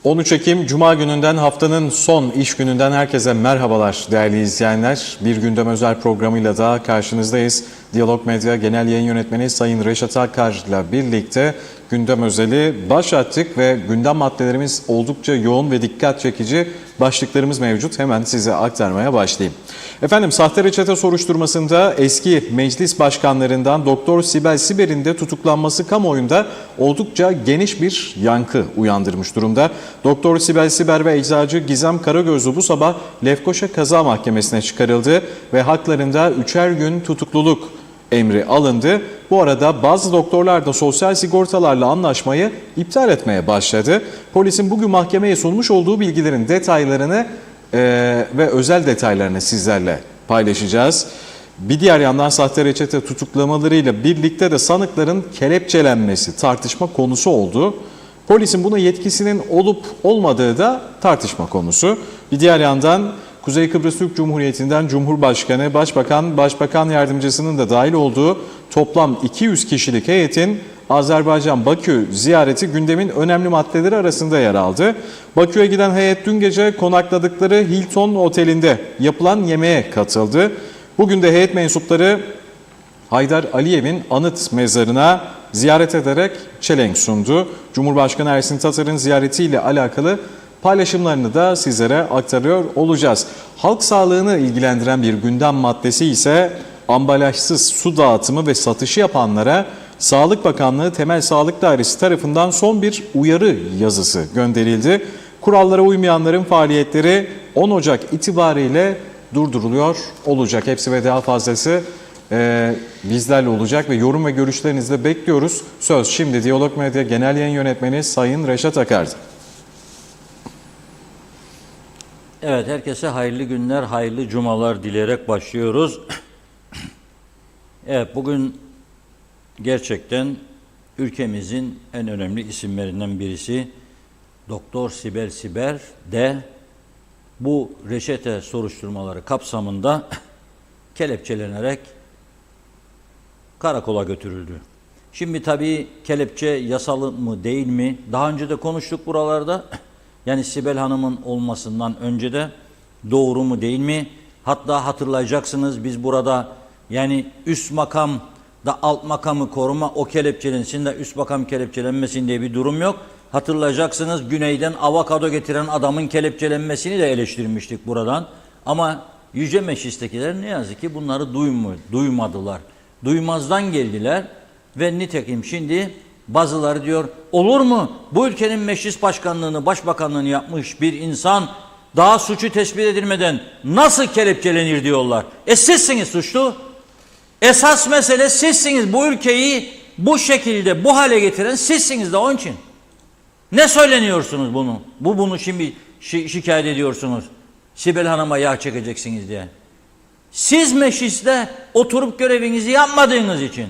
13 Ekim Cuma gününden haftanın son iş gününden herkese merhabalar değerli izleyenler. Bir gündem özel programıyla daha karşınızdayız. Diyalog Medya Genel Yayın Yönetmeni Sayın Reşat Akkar ile birlikte gündem özeli başlattık ve gündem maddelerimiz oldukça yoğun ve dikkat çekici başlıklarımız mevcut. Hemen size aktarmaya başlayayım. Efendim, sahte reçete soruşturmasında eski meclis başkanlarından Doktor Sibel Siber'in de tutuklanması kamuoyunda oldukça geniş bir yankı uyandırmış durumda. Doktor Sibel Siber ve eczacı Gizem Karagözlü bu sabah Lefkoşa Kaza Mahkemesi'ne çıkarıldı ve haklarında 3'er gün tutukluluk emri alındı. Bu arada bazı doktorlar da sosyal sigortalarla anlaşmayı iptal etmeye başladı. Polisin bugün mahkemeye sunmuş olduğu bilgilerin detaylarını ve özel detaylarını sizlerle paylaşacağız. Bir diğer yandan sahte reçete tutuklamalarıyla birlikte de sanıkların kelepçelenmesi tartışma konusu oldu. Polisin buna yetkisinin olup olmadığı da tartışma konusu. Bir diğer yandan Kuzey Kıbrıs Türk Cumhuriyeti'nden Cumhurbaşkanı, Başbakan, Başbakan Yardımcısının da dahil olduğu toplam 200 kişilik heyetin Azerbaycan Bakü ziyareti gündemin önemli maddeleri arasında yer aldı. Bakü'ye giden heyet dün gece konakladıkları Hilton Oteli'nde yapılan yemeğe katıldı. Bugün de heyet mensupları Haydar Aliyev'in anıt mezarına ziyaret ederek çelenk sundu. Cumhurbaşkanı Ersin Tatar'ın ziyaretiyle alakalı paylaşımlarını da sizlere aktarıyor olacağız. Halk sağlığını ilgilendiren bir gündem maddesi ise ambalajsız su dağıtımı ve satışı yapanlara Sağlık Bakanlığı Temel Sağlık Dairesi tarafından son bir uyarı yazısı gönderildi. Kurallara uymayanların faaliyetleri 10 Ocak itibariyle durduruluyor olacak. Hepsi ve daha fazlası bizlerle olacak ve yorum ve görüşlerinizi de bekliyoruz. Söz şimdi Diyalog Medya Genel Yayın Yönetmeni Sayın Reşat Akar'da. Evet, herkese hayırlı günler, hayırlı cumalar dileyerek başlıyoruz. Evet, bugün gerçekten ülkemizin en önemli isimlerinden birisi Doktor Sibel Siber de bu reçete soruşturmaları kapsamında kelepçelenerek karakola götürüldü. Şimdi tabii kelepçe yasalı mı değil mi? Daha önce de konuştuk buralarda. Yani Sibel Hanım'ın olmasından önce de doğru mu değil mi? Hatta hatırlayacaksınız, biz burada yani üst makam da alt makamı koruma, o kelepçelensin de üst makam kelepçelenmesin diye bir durum yok. Hatırlayacaksınız, güneyden avokado getiren adamın kelepçelenmesini de eleştirmiştik buradan. Ama Yüce Meclis'tekiler ne yazık ki bunları duymadılar. Duymazdan geldiler ve nitekim şimdi bazıları diyor, olur mu bu ülkenin meclis başkanlığını, başbakanlığını yapmış bir insan daha suçu tespit edilmeden nasıl kelepçelenir diyorlar. Sizsiniz suçlu. Esas mesele sizsiniz. Bu ülkeyi bu şekilde bu hale getiren sizsiniz de onun için. Ne söyleniyorsunuz bunu? Bunu şimdi şikayet ediyorsunuz. Sibel Hanım'a yağ çekeceksiniz diye. Siz mecliste oturup görevinizi yapmadığınız için.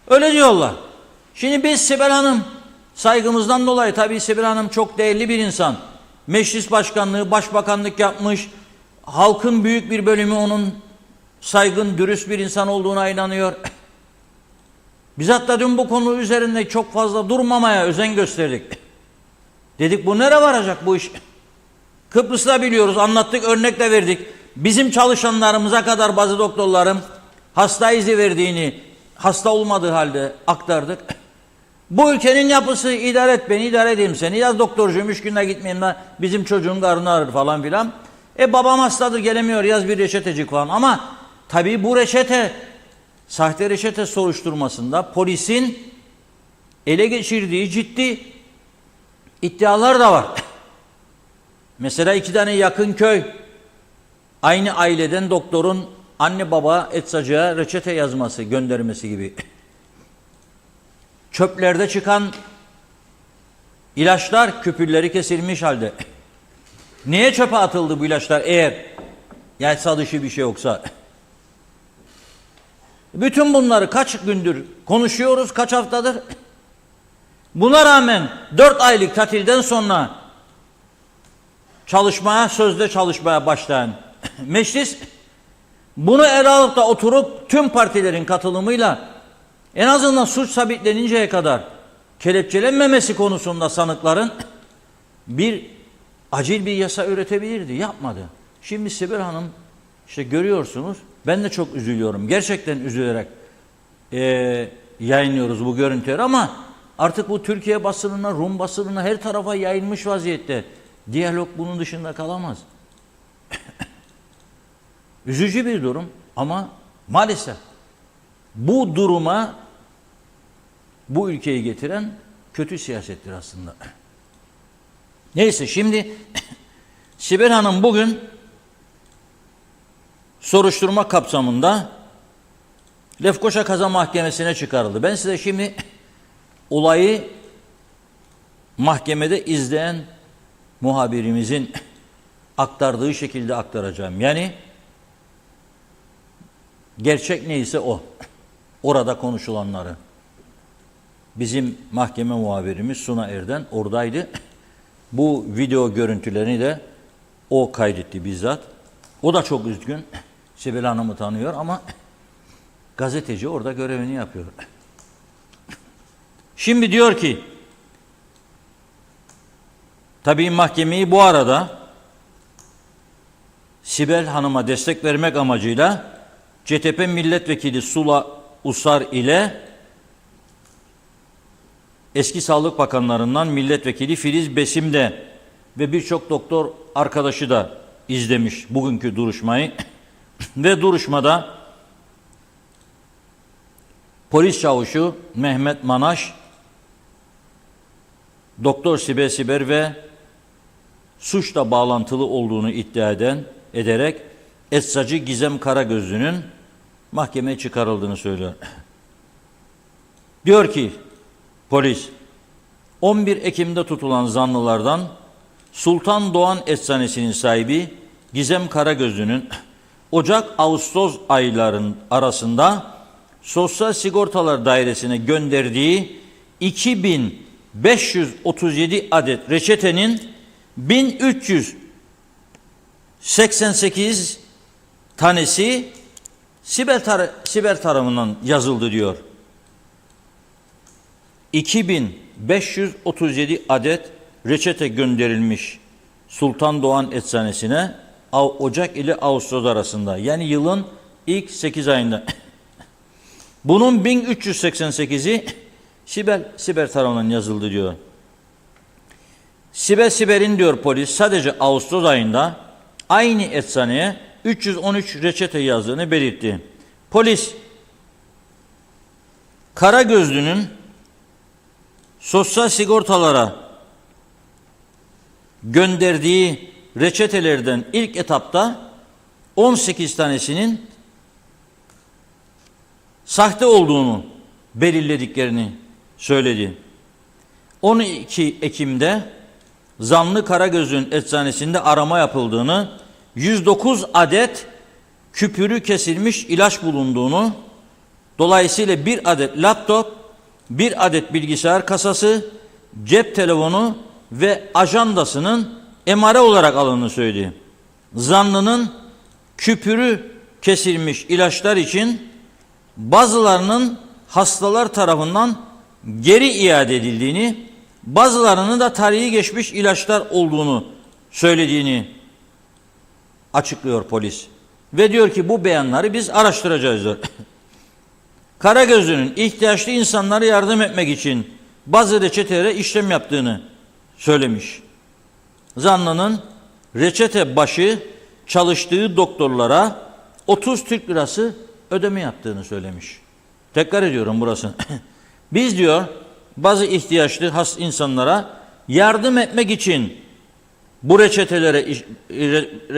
Öyle diyorlar. Şimdi biz Sibel Hanım saygımızdan dolayı, tabii Sibel Hanım çok değerli bir insan. Meclis başkanlığı, başbakanlık yapmış. Halkın büyük bir bölümü onun saygın, dürüst bir insan olduğuna inanıyor. Biz hatta dün bu konu üzerinde çok fazla durmamaya özen gösterdik. Dedik bu nereye varacak bu iş? Kıbrıs'ta biliyoruz, anlattık, örnek de verdik. Bizim çalışanlarımıza kadar bazı doktorların hasta izi verdiğini, hasta olmadığı halde aktardık. Bu ülkenin yapısı, idare et beni, idare edeyim seni. Yaz doktorcuyum, 3 günde gitmeyeyim de bizim çocuğun karnı ağrır falan filan. Babam hastadır, gelemiyor, yaz bir reçetecik falan. Ama tabii bu reçete, sahte reçete soruşturmasında polisin ele geçirdiği ciddi iddialar da var. Mesela 2 tane yakın köy, aynı aileden doktorun anne baba eczacıya reçete yazması, göndermesi gibi. Çöplerde çıkan ilaçlar küpürleri kesilmiş halde. Niye çöpe atıldı bu ilaçlar eğer yasa dışı bir şey yoksa? Bütün bunları kaç gündür konuşuyoruz, kaç haftadır? Buna rağmen 4 aylık tatilden sonra sözde çalışmaya başlayan meclis bunu ele alıp da oturup tüm partilerin katılımıyla en azından suç sabitleninceye kadar kelepçelenmemesi konusunda sanıkların acil bir yasa üretebilirdi. Yapmadı. Şimdi Sibel Hanım işte görüyorsunuz. Ben de çok üzülüyorum. Gerçekten üzülerek yayınlıyoruz bu görüntüleri ama artık bu Türkiye basınına, Rum basınına her tarafa yayılmış vaziyette. Diyalog bunun dışında kalamaz. Üzücü bir durum ama maalesef bu duruma bu ülkeyi getiren kötü siyasettir aslında. Neyse şimdi Sibel Hanım bugün soruşturma kapsamında Lefkoşa Kaza Mahkemesi'ne çıkarıldı. Ben size şimdi olayı mahkemede izleyen muhabirimizin aktardığı şekilde aktaracağım. Yani gerçek neyse o. Orada konuşulanları. Bizim mahkeme muhabirimiz Suna Erden oradaydı. Bu video görüntülerini de o kaydetti bizzat. O da çok üzgün. Sibel Hanım'ı tanıyor ama gazeteci orada görevini yapıyor. Şimdi diyor ki, tabii mahkemeyi bu arada Sibel Hanım'a destek vermek amacıyla CTP Milletvekili Sula Usar ile eski Sağlık Bakanlarından Milletvekili Filiz Besim de ve birçok doktor arkadaşı da izlemiş bugünkü duruşmayı. Ve duruşmada polis çavuşu Mehmet Manaş, Doktor Sibel Siber ve suçla bağlantılı olduğunu iddia ederek eczacı Gizem Karagözlü'nün mahkemeye çıkarıldığını söylüyor. Diyor ki polis, 11 Ekim'de tutulan zanlılardan Sultan Doğan Eczanesi'nin sahibi Gizem Karagözlü'nün Ocak-Ağustos ayların arasında Sosyal Sigortalar Dairesi'ne gönderdiği 2537 adet reçetenin 1388 tanesi Sibel tarafından yazıldı diyor. 2537 adet reçete gönderilmiş Sultan Doğan Eczanesi'ne Ocak ile Ağustos arasında, yani yılın ilk 8 ayında. Bunun 1388'i Sibel tarafından yazıldı diyor. Siber'in diyor polis sadece Ağustos ayında aynı eczaneye 313 reçete yazdığını belirtti. Polis Karagözlü'nün sosyal sigortalara gönderdiği reçetelerden ilk etapta 18 tanesinin sahte olduğunu belirlediklerini söyledi. 12 Ekim'de zanlı Karagöz'ün eczanesinde arama yapıldığını, 109 adet küpürü kesilmiş ilaç bulunduğunu, dolayısıyla 1 adet laptop, 1 adet bilgisayar kasası, cep telefonu ve ajandasının emare olarak alındığını söyledi. Zanlının küpürü kesilmiş ilaçlar için bazılarının hastalar tarafından geri iade edildiğini, bazılarının da tarihi geçmiş ilaçlar olduğunu söylediğini açıklıyor polis. Ve diyor ki bu beyanları biz araştıracağız diyor. Karagözlü'nün ihtiyaçlı insanlara yardım etmek için bazı reçetelere işlem yaptığını söylemiş. Zanlının reçete başı çalıştığı doktorlara 30 Türk lirası ödeme yaptığını söylemiş. Tekrar ediyorum burası. Biz diyor bazı ihtiyaçlı insanlara yardım etmek için bu reçetelere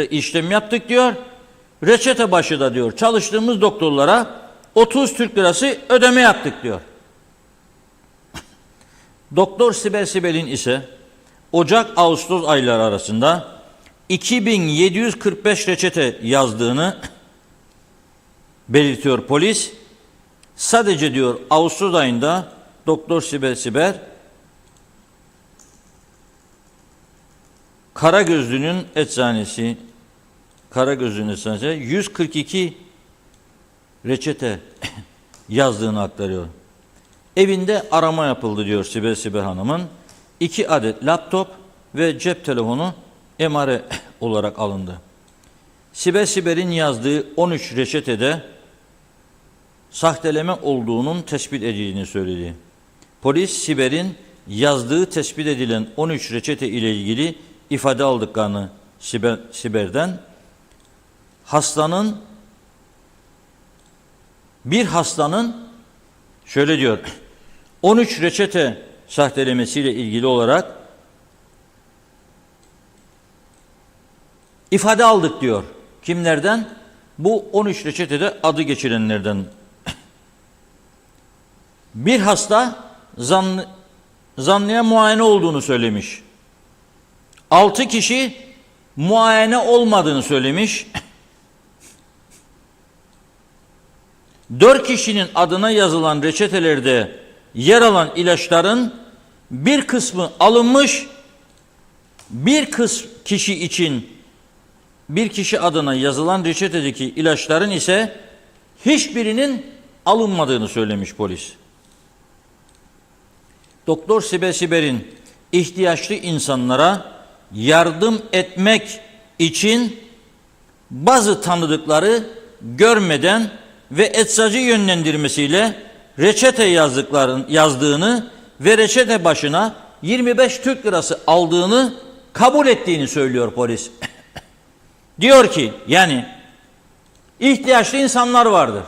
işlem yaptık diyor. Reçete başı da diyor çalıştığımız doktorlara 30 Türk lirası ödeme yaptık diyor. Doktor Sibel'in ise Ocak-Ağustos ayları arasında 2745 reçete yazdığını belirtiyor polis. Sadece diyor Ağustos ayında Doktor Sibel Karagözlü'nün eczanesi 142 reçete yazdığını aktarıyor. Evinde arama yapıldı diyor Sibel Hanım'ın. 2 adet laptop ve cep telefonu emare olarak alındı. Sibel'in yazdığı 13 reçetede sahteleme olduğunun tespit edildiğini söyledi. Polis Sibel'in yazdığı tespit edilen 13 reçete ile ilgili ifade aldıklarını Sibel'den bir hastanın şöyle diyor 13 reçete sahtelemesiyle ilgili olarak ifade aldık diyor. Kimlerden? Bu 13 reçetede adı geçirenlerden. Bir hasta zanlıya muayene olduğunu söylemiş. 6 kişi muayene olmadığını söylemiş. 4 kişinin adına yazılan reçetelerde yer alan ilaçların bir kısmı alınmış, bir kişi adına yazılan reçetedeki ilaçların ise hiçbirinin alınmadığını söylemiş polis. Doktor Sibel'in ihtiyaçlı insanlara yardım etmek için bazı tanıdıkları görmeden ve eczacı yönlendirmesiyle reçete yazdığını ve reçete başına 25 Türk lirası aldığını kabul ettiğini söylüyor polis. Diyor ki yani ihtiyaçlı insanlar vardır.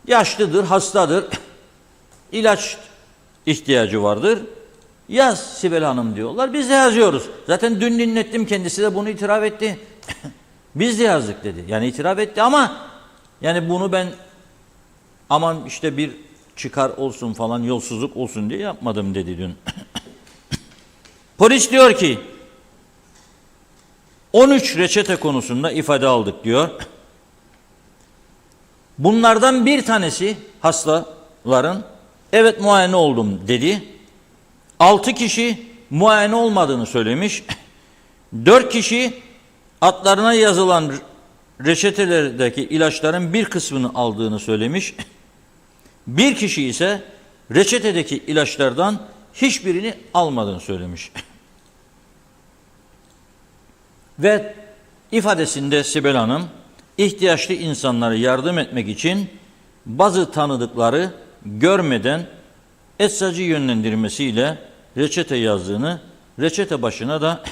Yaşlıdır, hastadır, ilaç ihtiyacı vardır. Yaz Sibel Hanım diyorlar. Biz de yazıyoruz. Zaten dün dinlettim, kendisi de bunu itiraf etti. Biz de yazdık dedi. Yani itiraf etti ama yani bunu ben aman işte bir çıkar olsun falan, yolsuzluk olsun diye yapmadım dedi dün. Polis diyor ki 13 reçete konusunda ifade aldık diyor. Bunlardan bir tanesi hastaların evet muayene oldum dedi. 6 kişi muayene olmadığını söylemiş. 4 kişi adlarına yazılan reçetelerdeki ilaçların bir kısmını aldığını söylemiş. Bir kişi ise reçetedeki ilaçlardan hiçbirini almadığını söylemiş. Ve ifadesinde Sibel Hanım ihtiyaçlı insanlara yardım etmek için bazı tanıdıkları görmeden eczacı yönlendirmesiyle reçete yazdığını, reçete başına da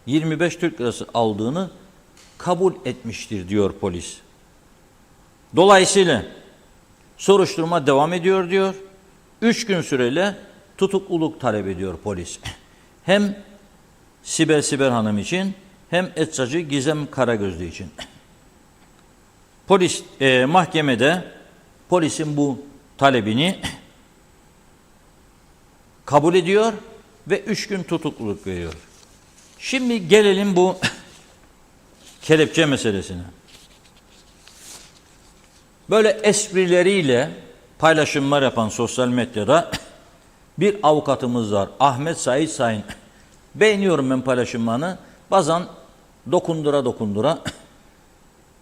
25 Türk lirası aldığını kabul etmiştir diyor polis. Dolayısıyla soruşturma devam ediyor diyor. 3 gün süreyle tutukluluk talep ediyor polis. Hem Sibel Hanım için hem eczacı Gizem Karagözlü için. Polis mahkemede polisin bu talebini kabul ediyor ve 3 gün tutukluluk veriyor. Şimdi gelelim bu kelepçe meselesine. Böyle esprileriyle paylaşımlar yapan sosyal medyada bir avukatımız var. Ahmet Sait Sayın. Beğeniyorum ben paylaşımlarını. Bazen dokundura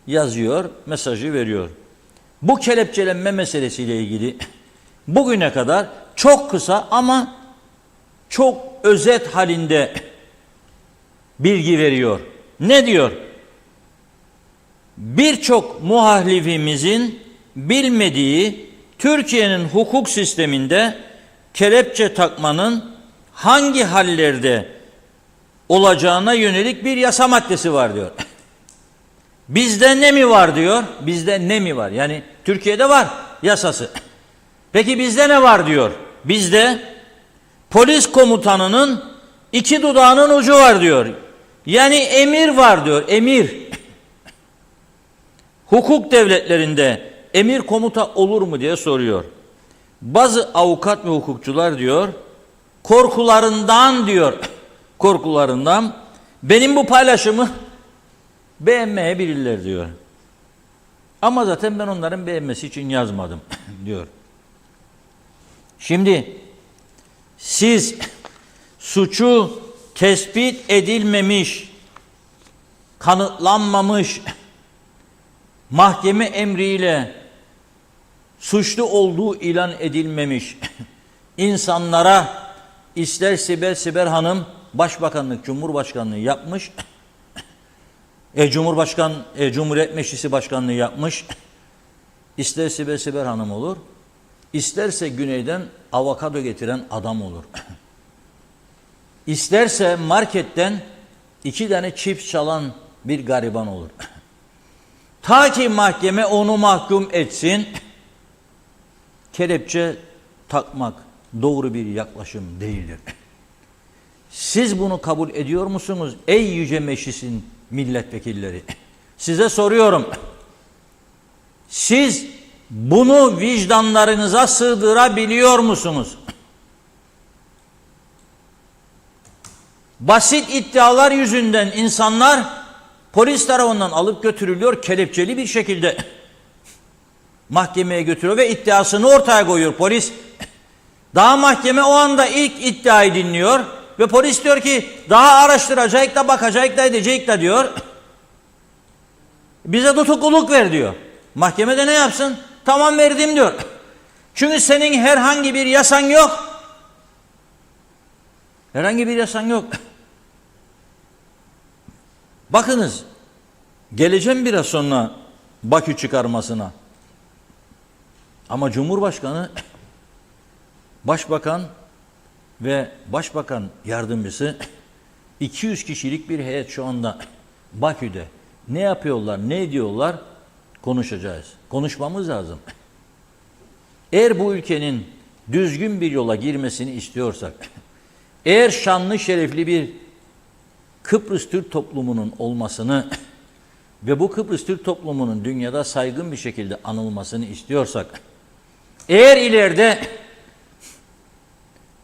yazıyor, mesajı veriyor. Bu kelepçelenme meselesiyle ilgili bugüne kadar çok kısa ama çok özet halinde bilgi veriyor. Ne diyor? Birçok muhalifimizin bilmediği Türkiye'nin hukuk sisteminde kelepçe takmanın hangi hallerde olacağına yönelik bir yasa maddesi var diyor. Bizde ne mi var diyor. Bizde ne mi var? Yani Türkiye'de var yasası. Peki bizde ne var diyor. Bizde polis komutanının 2 dudağının ucu var diyor. Yani emir var diyor. Emir. Hukuk devletlerinde emir komuta olur mu diye soruyor. Bazı avukat ve hukukçular diyor korkularından benim bu paylaşımı beğenmeyebilirler diyor. Ama zaten ben onların beğenmesi için yazmadım diyor. Şimdi siz suçu tespit edilmemiş, kanıtlanmamış, mahkeme emriyle suçlu olduğu ilan edilmemiş insanlara ister Sibel Hanım Başbakanlık, Cumhurbaşkanlığı yapmış, Cumhuriyet Meclisi Başkanlığı yapmış, ister Sibel Hanım olur, isterse güneyden avokado getiren adam olur. İsterse marketten 2 tane çips çalan bir gariban olur. Ta ki mahkeme onu mahkum etsin, kelepçe takmak doğru bir yaklaşım değildir. Siz bunu kabul ediyor musunuz ey Yüce Meclis'in milletvekilleri? Size soruyorum. Siz bunu vicdanlarınıza sığdırabiliyor musunuz? Basit iddialar yüzünden insanlar polis tarafından alıp götürülüyor, kelepçeli bir şekilde mahkemeye götürüyor ve iddiasını ortaya koyuyor polis. Daha mahkeme o anda ilk iddiayı dinliyor ve polis diyor ki daha araştıracak da bakacak da edecek da diyor. Bize tutukluluk ver diyor. Mahkeme de ne yapsın? Tamam verdim diyor. Çünkü senin herhangi bir yasan yok. Herhangi bir yasan yok. Bakınız, geleceğim biraz sonra Bakü çıkarmasına. Ama Cumhurbaşkanı, Başbakan ve Başbakan Yardımcısı 200 kişilik bir heyet şu anda Bakü'de. Ne yapıyorlar, ne ediyorlar konuşacağız. Konuşmamız lazım. Eğer bu ülkenin düzgün bir yola girmesini istiyorsak, eğer şanlı şerefli bir Kıbrıs Türk toplumunun olmasını ve bu Kıbrıs Türk toplumunun dünyada saygın bir şekilde anılmasını istiyorsak, eğer ileride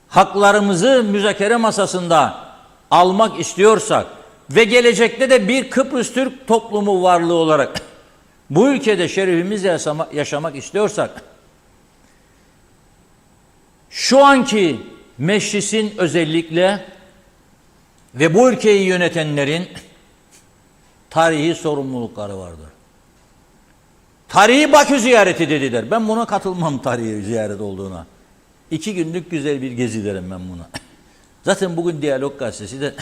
haklarımızı müzakere masasında almak istiyorsak ve gelecekte de bir Kıbrıs Türk toplumu varlığı olarak bu ülkede şerefimizle yaşamak istiyorsak, şu anki meclisin özellikle ve bu ülkeyi yönetenlerin tarihi sorumlulukları vardır. Tarihi Bakü ziyareti dediler. Ben buna katılmam, tarihi ziyaret olduğuna. 2 günlük güzel bir gezi derim ben buna. Zaten bugün Diyalog Gazetesi de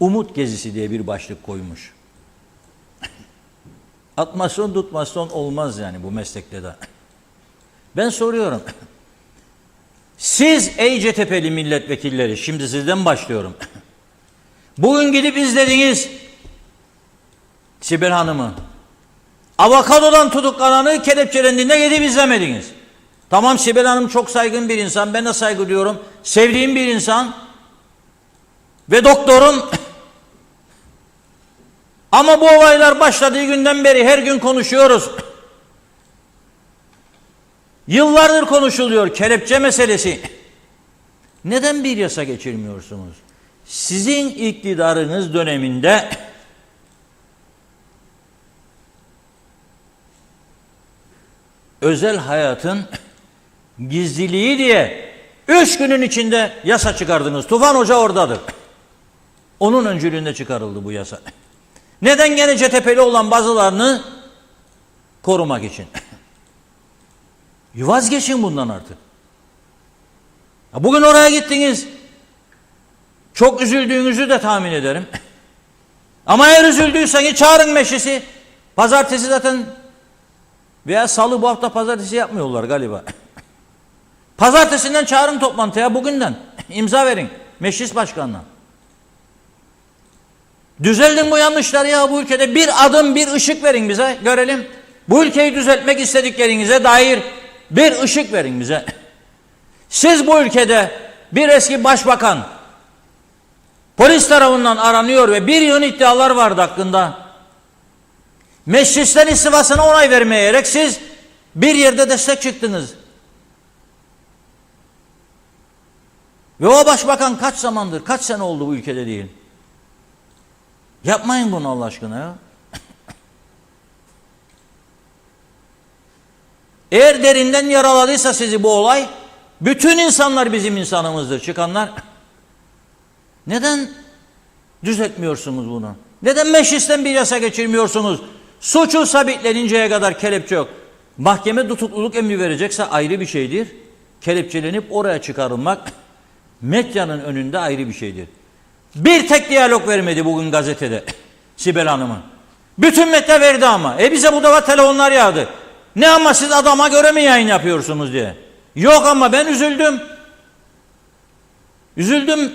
Umut Gezisi diye bir başlık koymuş. Atmasyon tutmasyon olmaz yani bu meslekte de. Ben soruyorum. Siz ey CTP'li milletvekilleri, şimdi sizden başlıyorum. Bugün gidip izlediniz Sibel Hanım'ı. Avokadodan tutuklananı kelepçelendiğinde gidip izlemediniz. Tamam, Sibel Hanım çok saygın bir insan. Ben de saygı duyuyorum. Sevdiğim bir insan. Ve doktorum. Ama bu olaylar başladığı günden beri her gün konuşuyoruz. Yıllardır konuşuluyor kelepçe meselesi. Neden bir yasa geçirmiyorsunuz? Sizin iktidarınız döneminde özel hayatın gizliliği diye 3 günün içinde yasa çıkardınız. Tufan Hoca oradadır. Onun öncülüğünde çıkarıldı bu yasa. Neden? Gene CTP'li olan bazılarını korumak için. Vazgeçin bundan artık. Bugün oraya gittiniz. Çok üzüldüğünüzü de tahmin ederim. Ama eğer üzüldüyseniz çağırın meclisi. Pazartesi zaten veya salı, bu hafta pazartesi yapmıyorlar galiba. Pazartesinden çağırın toplantıya, bugünden. İmza verin meclis başkanına. Düzeldin bu yanlışları ya bu ülkede. Bir adım, bir ışık verin bize, görelim. Bu ülkeyi düzeltmek istediklerinize dair bir ışık verin bize. Siz bu ülkede bir eski başbakan polis tarafından aranıyor ve bir yığın iddialar vardı hakkında. Meclisten istifasına onay vermeyerek siz bir yerde destek çıktınız. Ve o başbakan kaç zamandır, kaç sene oldu bu ülkede değil. Yapmayın bunu Allah aşkına ya. Eğer derinden yaraladıysa sizi bu olay, bütün insanlar bizim insanımızdır, çıkanlar. Neden düzeltmiyorsunuz bunu? Neden meclisten bir yasa geçirmiyorsunuz? Suçu sabitleninceye kadar kelepçe yok. Mahkeme tutukluluk emri verecekse ayrı bir şeydir. Kelepçelenip oraya çıkarılmak medyanın önünde ayrı bir şeydir. Bir tek diyalog vermedi bugün gazetede Sibel Hanım'ın. Bütün medya verdi ama. Bize bu defa telefonlar yağdı. Ne ama siz adama göre mi yayın yapıyorsunuz diye. Yok ama ben üzüldüm. Üzüldüm.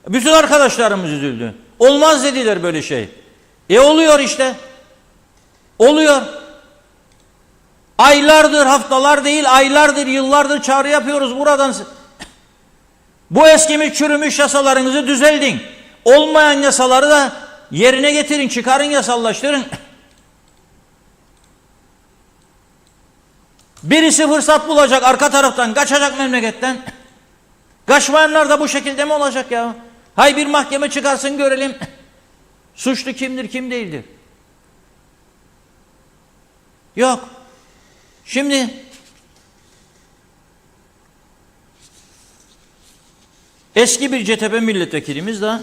Bütün arkadaşlarımız üzüldü. Olmaz dediler böyle şey. Oluyor işte. Oluyor. Aylardır, haftalar değil, aylardır, yıllardır çağrı yapıyoruz buradan. Bu eskimiş, çürümüş yasalarınızı düzeldin. Olmayan yasaları da yerine getirin, çıkarın, yasallaştırın. Birisi fırsat bulacak, arka taraftan kaçacak memleketten. Kaçmayanlar da bu şekilde mi olacak ya? Hay bir mahkeme çıkarsın görelim. Suçlu kimdir, kim değildir? Yok. Şimdi eski bir CTP milletvekilimiz de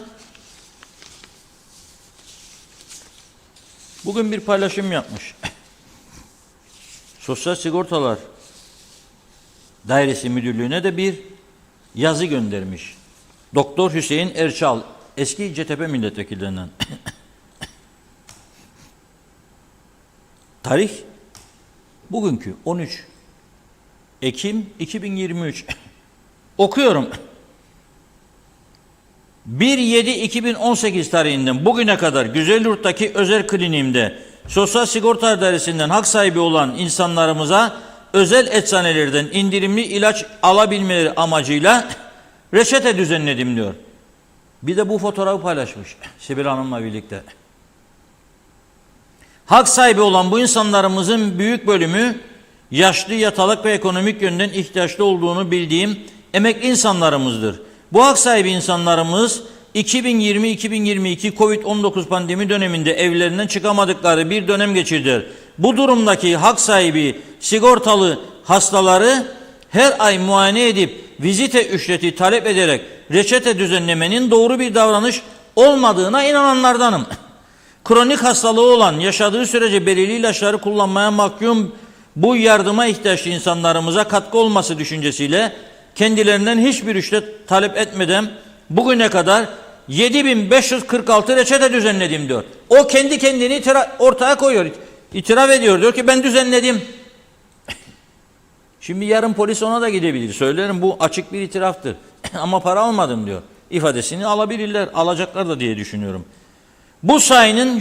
bugün bir paylaşım yapmış. Sosyal Sigortalar Dairesi Müdürlüğü'ne de bir yazı göndermiş. Doktor Hüseyin Erçal, eski CTP milletvekillerinden. Tarih bugünkü 13 Ekim 2023. Okuyorum. 1/7/2018 tarihinden bugüne kadar Güzelyurt'taki özel kliniğimde Sosyal Sigorta Dairesi'nden hak sahibi olan insanlarımıza özel eczanelerden indirimli ilaç alabilmeleri amacıyla reçete düzenledim diyor. Bir de bu fotoğrafı paylaşmış Sibel Hanım'la birlikte. Hak sahibi olan bu insanlarımızın büyük bölümü yaşlı, yatalak ve ekonomik yönden ihtiyaçlı olduğunu bildiğim emekli insanlarımızdır. Bu hak sahibi insanlarımız 2020-2022 Covid-19 pandemi döneminde evlerinden çıkamadıkları bir dönem geçirdiler. Bu durumdaki hak sahibi sigortalı hastaları her ay muayene edip vizite ücreti talep ederek reçete düzenlemenin doğru bir davranış olmadığına inananlardanım. Kronik hastalığı olan, yaşadığı sürece belirli ilaçları kullanmaya mahkum bu yardıma ihtiyaçlı insanlarımıza katkı olması düşüncesiyle kendilerinden hiçbir ücret talep etmeden bugüne kadar 7546 reçete düzenledim diyor. O kendi kendini ortaya koyuyor, itiraf ediyor. Diyor ki ben düzenledim. Şimdi yarın polis ona da gidebilir. Söylerim bu açık bir itiraftır. Ama para almadım diyor. İfadesini alabilirler, alacaklar da diye düşünüyorum. Bu sayının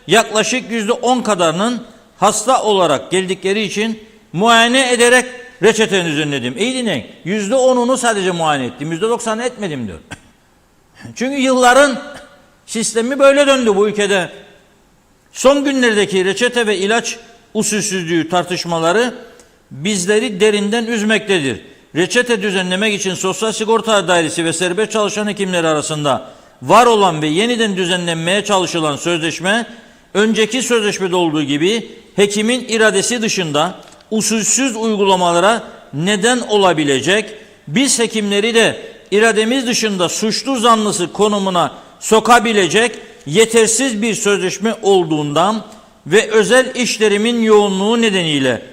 yaklaşık %10 kadarının hasta olarak geldikleri için muayene ederek reçeteni düzenledim. İyi dinleyin. %10'unu sadece muayene ettim. %90'ını etmedim diyor. Çünkü yılların sistemi böyle döndü bu ülkede. Son günlerdeki reçete ve ilaç usulsüzlüğü tartışmaları bizleri derinden üzmektedir. Reçete düzenlemek için Sosyal Sigorta Dairesi ve serbest çalışan hekimleri arasında var olan ve yeniden düzenlenmeye çalışılan sözleşme, önceki sözleşmede olduğu gibi hekimin iradesi dışında usulsüz uygulamalara neden olabilecek, biz hekimleri de irademiz dışında suçlu zanlısı konumuna sokabilecek yetersiz bir sözleşme olduğundan ve özel işlerimin yoğunluğu nedeniyle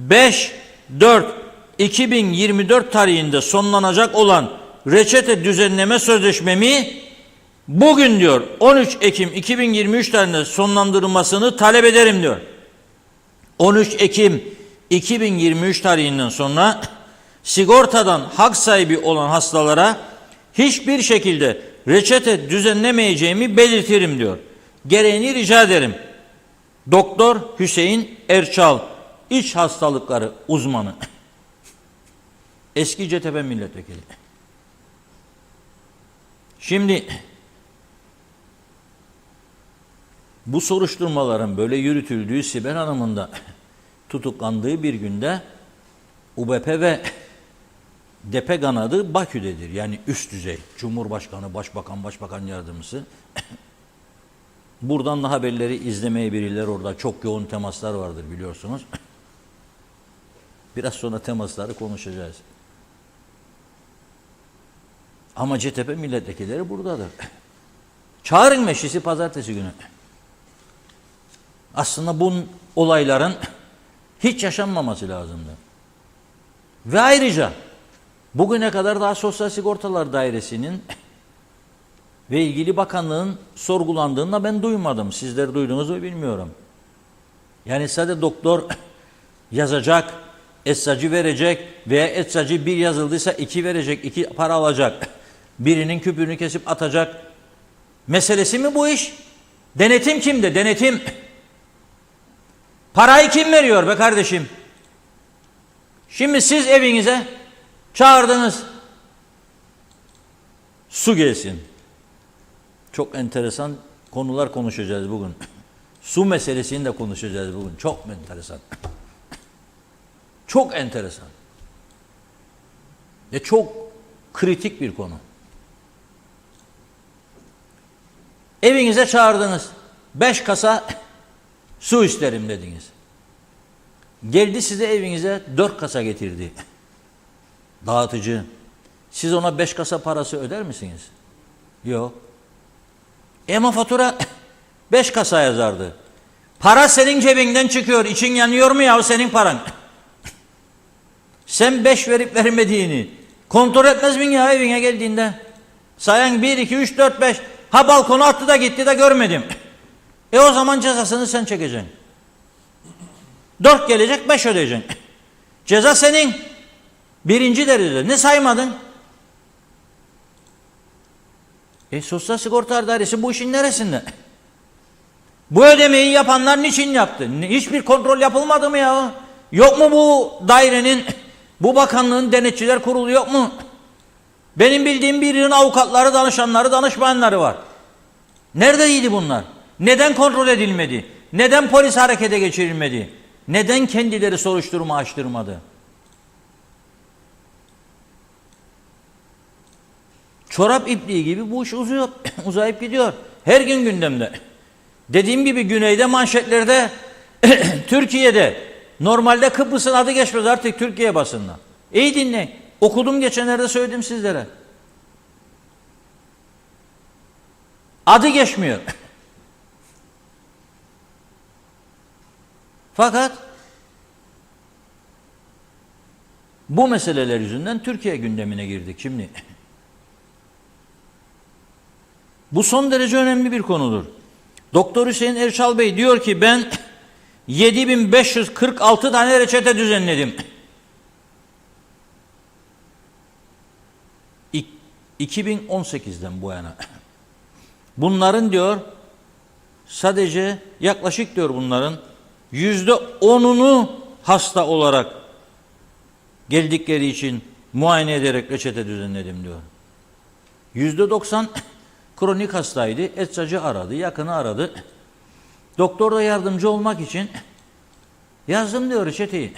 5/4/2024 tarihinde sonlanacak olan reçete düzenleme sözleşmemi bugün diyor 13 Ekim 2023 tarihinde sonlandırılmasını talep ederim diyor. 13 Ekim 2023 tarihinden sonra sigortadan hak sahibi olan hastalara hiçbir şekilde reçete düzenlemeyeceğimi belirtirim diyor. Gereğini rica ederim. Doktor Hüseyin Erçal, iç hastalıkları uzmanı. Eski CTP milletvekili. Şimdi bu soruşturmaların böyle yürütüldüğü, Sibel Hanım'ın da tutuklandığı bir günde UBP ve DP kanadı Bakü'dedir. Yani üst düzey. Cumhurbaşkanı, Başbakan, Başbakan Yardımcısı. Buradan da haberleri izlemeye birileri orada. Çok yoğun temaslar vardır biliyorsunuz. Biraz sonra temasları konuşacağız. Ama CTP milletvekilleri buradadır. Çağırın meclisi pazartesi günü. Aslında bu olayların hiç yaşanmaması lazımdı. Ve ayrıca bugüne kadar daha Sosyal Sigortalar Dairesi'nin ve ilgili bakanlığın sorgulandığını da ben duymadım. Sizler duydunuz mu bilmiyorum. Yani sadece doktor yazacak, eczacı verecek veya eczacı bir yazıldıysa 2 verecek, 2 para alacak. Birinin küpünü kesip atacak. Meselesi mi bu iş? Denetim kimde? Denetim. Parayı kim veriyor be kardeşim? Şimdi siz evinize çağırdınız. Su gelsin. Çok enteresan konular konuşacağız bugün. Su meselesini de konuşacağız bugün. Çok enteresan. Çok enteresan. Ve çok kritik bir konu. Evinize çağırdınız. 5 kasa su isterim dediniz. Geldi size evinize 4 kasa getirdi. Dağıtıcı. Siz ona 5 kasa parası öder misiniz? Yok. Ama fatura 5 kasa yazardı. Para senin cebinden çıkıyor. İçin yanıyor mu ya senin paran? Sen 5 verip vermediğini kontrol etmez min ya evine geldiğinde? Sayan 1, 2, 3, 4, 5. Ha balkona attı da gitti de görmedim. O zaman cezasını sen çekeceksin. 4 gelecek 5 ödeyeceksin. Ceza senin. 1. derecede. Ne saymadın? Sosyal Sigortalar Dairesi bu işin neresinde? Bu ödemeyi yapanlar niçin yaptı? Hiçbir kontrol yapılmadı mı ya? Yok mu bu dairenin, bu bakanlığın denetçiler kurulu yok mu? Benim bildiğim birinin avukatları, danışanları, danışmanları var. Neredeydi bunlar? Neden kontrol edilmedi? Neden polis harekete geçirilmedi? Neden kendileri soruşturma açtırmadı? Çorap ipliği gibi bu iş uzuyor, uzayıp gidiyor. Her gün gündemde. Dediğim gibi güneyde manşetlerde, Türkiye'de, normalde Kıbrıs'ın adı geçmez artık Türkiye basında. İyi dinleyin. Okudum geçenlerde söyledim sizlere. Adı geçmiyor. Fakat bu meseleler yüzünden Türkiye gündemine girdik şimdi. Bu son derece önemli bir konudur. Doktor Hüseyin Erçal Bey diyor ki ben 7546 tane reçete düzenledim. 2018'den bu yana. Bunların diyor sadece yaklaşık diyor bunların %10'unu hasta olarak geldikleri için muayene ederek reçete düzenledim diyor. %90 kronik hastaydı. Eczacı aradı, yakını aradı. Doktor da yardımcı olmak için yazdım diyor reçeteyi.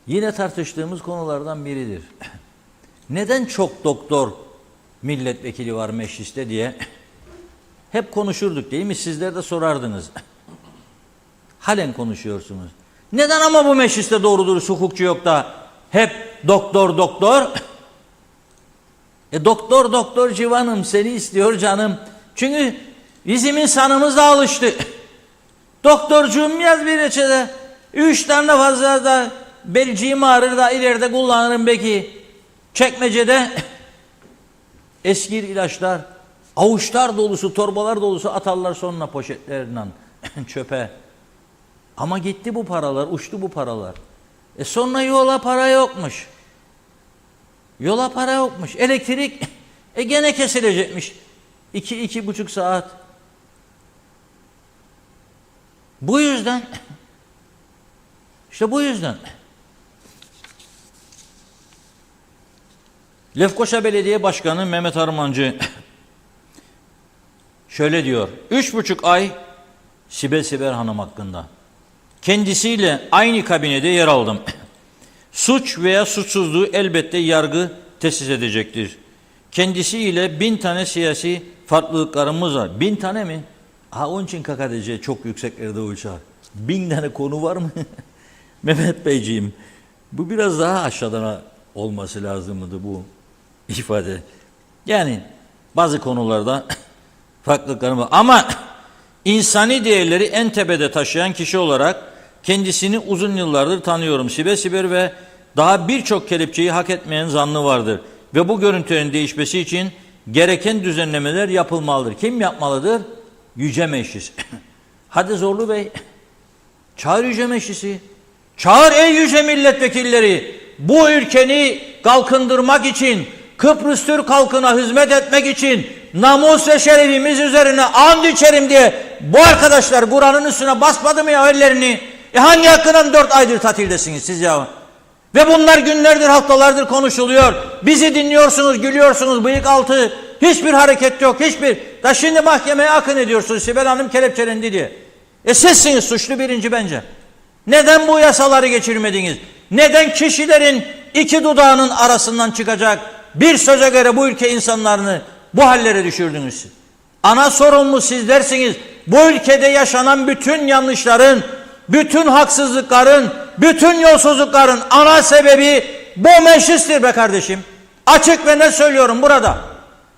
Yine tartıştığımız konulardan biridir. Neden çok doktor milletvekili var mecliste diye hep konuşurduk değil mi? Sizler de sorardınız. Halen konuşuyorsunuz. Neden ama bu mecliste doğru dürüst hukukçu yok da hep doktor doktor? Doktor doktor civanım seni istiyor canım. Çünkü bizim insanımız da alıştı. Doktorcuğum yaz bir reçete. 3 tane fazla da belciğim ağrır da ileride kullanırım belki. Çekmecede eski ilaçlar avuçlar dolusu, torbalar dolusu atarlar sonra poşetlerle çöpe. Ama gitti bu paralar, uçtu bu paralar. Sonra yola para yokmuş. Yola para yokmuş. Elektrik gene kesilecekmiş. 2-2,5 saat. Bu yüzden işte bu yüzden Lefkoşa Belediye Başkanı Mehmet Armancı şöyle diyor. 3,5 ay Sibel Siber Hanım hakkında. Kendisiyle aynı kabinede yer aldım. Suç veya suçsuzluğu elbette yargı tesis edecektir. Kendisiyle 1000 tane siyasi farklılıklarımız var. 1000 tane mi? Onun için KKTC çok yükseklerde uçar. 1000 tane konu var mı? Mehmet Beyciğim, bu biraz daha aşağıdan olması lazımdı bu ifade. Yani bazı konularda farklılıklarım var. Ama insani değerleri en tepede taşıyan kişi olarak kendisini uzun yıllardır tanıyorum. Siber ve daha birçok kelepçeyi hak etmeyen zannı vardır. Ve bu görüntülerin değişmesi için gereken düzenlemeler yapılmalıdır. Kim yapmalıdır? Yüce Meclis. Hadi Zorlu Bey, çağır Yüce Meclisi. Çağır ey yüce milletvekilleri. Bu ülkeni kalkındırmak için, Kıbrıs Türk halkına hizmet etmek için namus ve şerefimiz üzerine and içerim diye bu arkadaşlar Kur'an'ın üstüne basmadı mı ya ellerini? Hangi hakkından 4 aydır tatildesiniz siz ya? Ve bunlar günlerdir, haftalardır konuşuluyor. Bizi dinliyorsunuz, gülüyorsunuz, bıyık altı. Hiçbir hareket yok, hiçbir. Da şimdi mahkemeye akın ediyorsunuz Sibel Hanım kelepçelendi diye. Sizsiniz suçlu birinci bence. Neden bu yasaları geçirmediniz? Neden kişilerin iki dudağının arasından çıkacak bir söze göre bu ülke insanlarını bu hallere düşürdünüz? Ana sorumlu sizlersiniz. Bu ülkede yaşanan bütün yanlışların, bütün haksızlıkların, bütün yolsuzlukların ana sebebi bu meclistir be kardeşim. Açık ve net söylüyorum burada.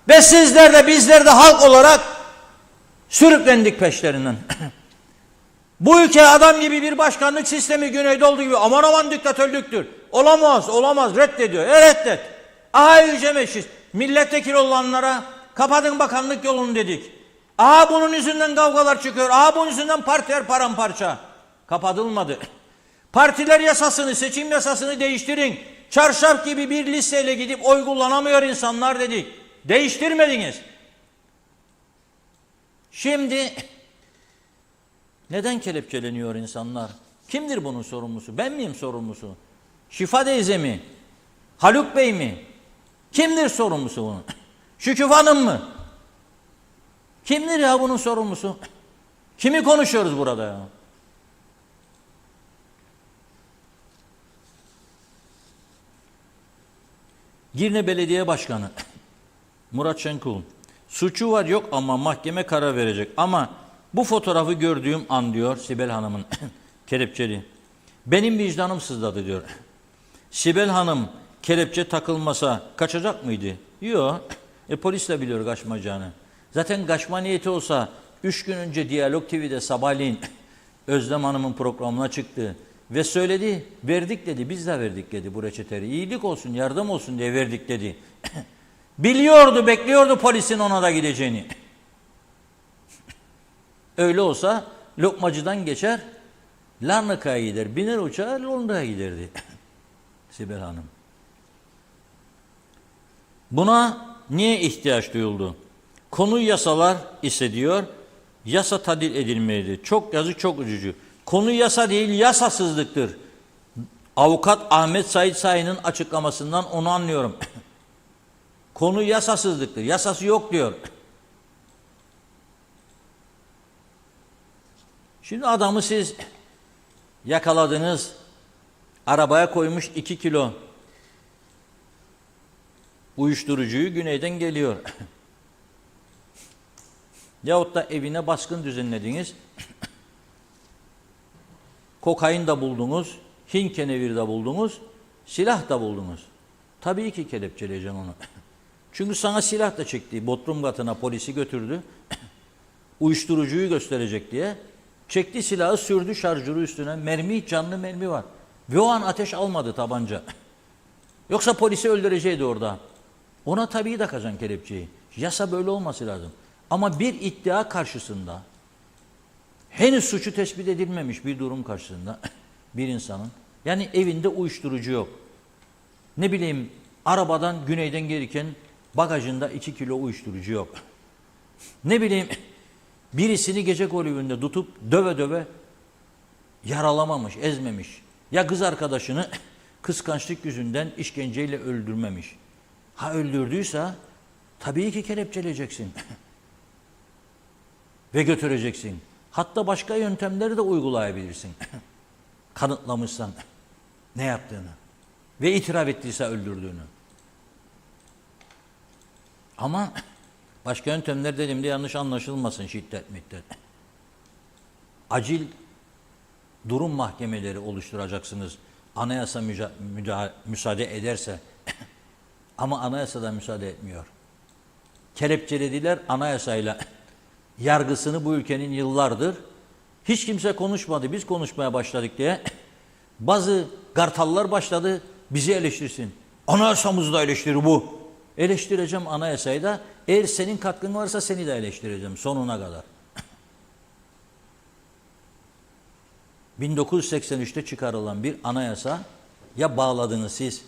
Ve sizler de bizler de halk olarak sürüklendik peşlerinden. Bu ülke adam gibi bir başkanlık sistemi Güney'de olduğu gibi aman aman diktatörlüktür. Olamaz reddediyor. Reddet. Aha Yüce Meclis. Milletvekili olanlara kapatın bakanlık yolunu dedik. Aha bunun yüzünden kavgalar çıkıyor. Aha bunun yüzünden partiler paramparça. Kapatılmadı. Partiler yasasını, seçim yasasını değiştirin. Çarşaf gibi bir listeyle gidip oy kullanamıyor insanlar dedik. Değiştirmediniz. Şimdi neden kelepçeleniyor insanlar? Kimdir bunun sorumlusu? Ben miyim sorumlusu? Şifa teyze mi? Haluk Bey mi? Kimdir sorumlusu bunun? Şüküf Hanım mı? Kimdir ya bunun sorumlusu? Kimi konuşuyoruz burada ya? Girne Belediye Başkanı Murat Şenkul. Suçu var yok ama mahkeme karar verecek. Ama bu fotoğrafı gördüğüm an diyor Sibel Hanım'ın kelepçeli. Benim vicdanım sızladı diyor. Sibel Hanım kelepçe takılmasa kaçacak mıydı? Yok. Polis de biliyor kaçmayacağını. Zaten kaçma niyeti olsa 3 gün önce Diyalog TV'de sabahleyin Özlem Hanım'ın programına çıktı. Ve söyledi, verdik dedi, biz de verdik dedi bu reçeteyi. İyilik olsun, yardım olsun diye verdik dedi. Biliyordu, bekliyordu polisin ona da gideceğini. Öyle olsa Lokmacı'dan geçer, Larnaka'ya gider, biner uçağa Londra'ya giderdi. Sibel Hanım. Buna niye ihtiyaç duyuldu? Konu yasalar ise diyor, yasa tadil edilmelidir. Çok yazık, çok üzücü. Konu yasa değil, yasasızlıktır. Avukat Ahmet Sait Sayın'ın açıklamasından onu anlıyorum. Konu yasasızlıktır. Yasası yok diyor. Şimdi adamı siz yakaladınız, arabaya koymuş 2 kilo uyuşturucuyu güneyden geliyor. Yahut da evine baskın düzenlediniz. Kokain da buldunuz, hinkenevir de buldunuz, silah da buldunuz. Tabii ki kelepçeleyeceksin onu. Çünkü sana silah da çekti. Bodrum katına polisi götürdü. Uyuşturucuyu gösterecek diye. Çekti silahı, sürdü şarjörü üstüne. Mermi, canlı mermi var. Ve o an ateş almadı tabanca. Yoksa polisi öldüreceğiydi orada. Ona tabii takacaksın kelepçeyi. Yasa böyle olması lazım. Ama bir iddia karşısında, henüz suçu tespit edilmemiş bir durum karşısında bir insanın, yani evinde uyuşturucu yok. Ne bileyim, arabadan güneyden gelirken bagajında 2 kilo uyuşturucu yok. Ne bileyim, birisini gece kulübünde tutup döve döve yaralamamış, ezmemiş. Ya kız arkadaşını kıskançlık yüzünden işkenceyle öldürmemiş. Ha öldürdüyse tabii ki kelepçeleyeceksin. Ve götüreceksin. Hatta başka yöntemleri de uygulayabilirsin. Kanıtlamışsan ne yaptığını ve itiraf ettiyse öldürdüğünü. Ama başka yöntemler dediğimde yanlış anlaşılmasın, şiddet, middet. Acil durum mahkemeleri oluşturacaksınız. Anayasa müsaade ederse. Ama anayasada müsaade etmiyor. Kelepçelediler, anayasayla yargısını bu ülkenin yıllardır hiç kimse konuşmadı, biz konuşmaya başladık diye bazı gartallar başladı bizi eleştirsin. Anayasamızda eleştiri bu. Eleştireceğim anayasayı da, eğer senin katkın varsa seni de eleştireceğim sonuna kadar. 1983'te çıkarılan bir anayasa ya bağladınız siz,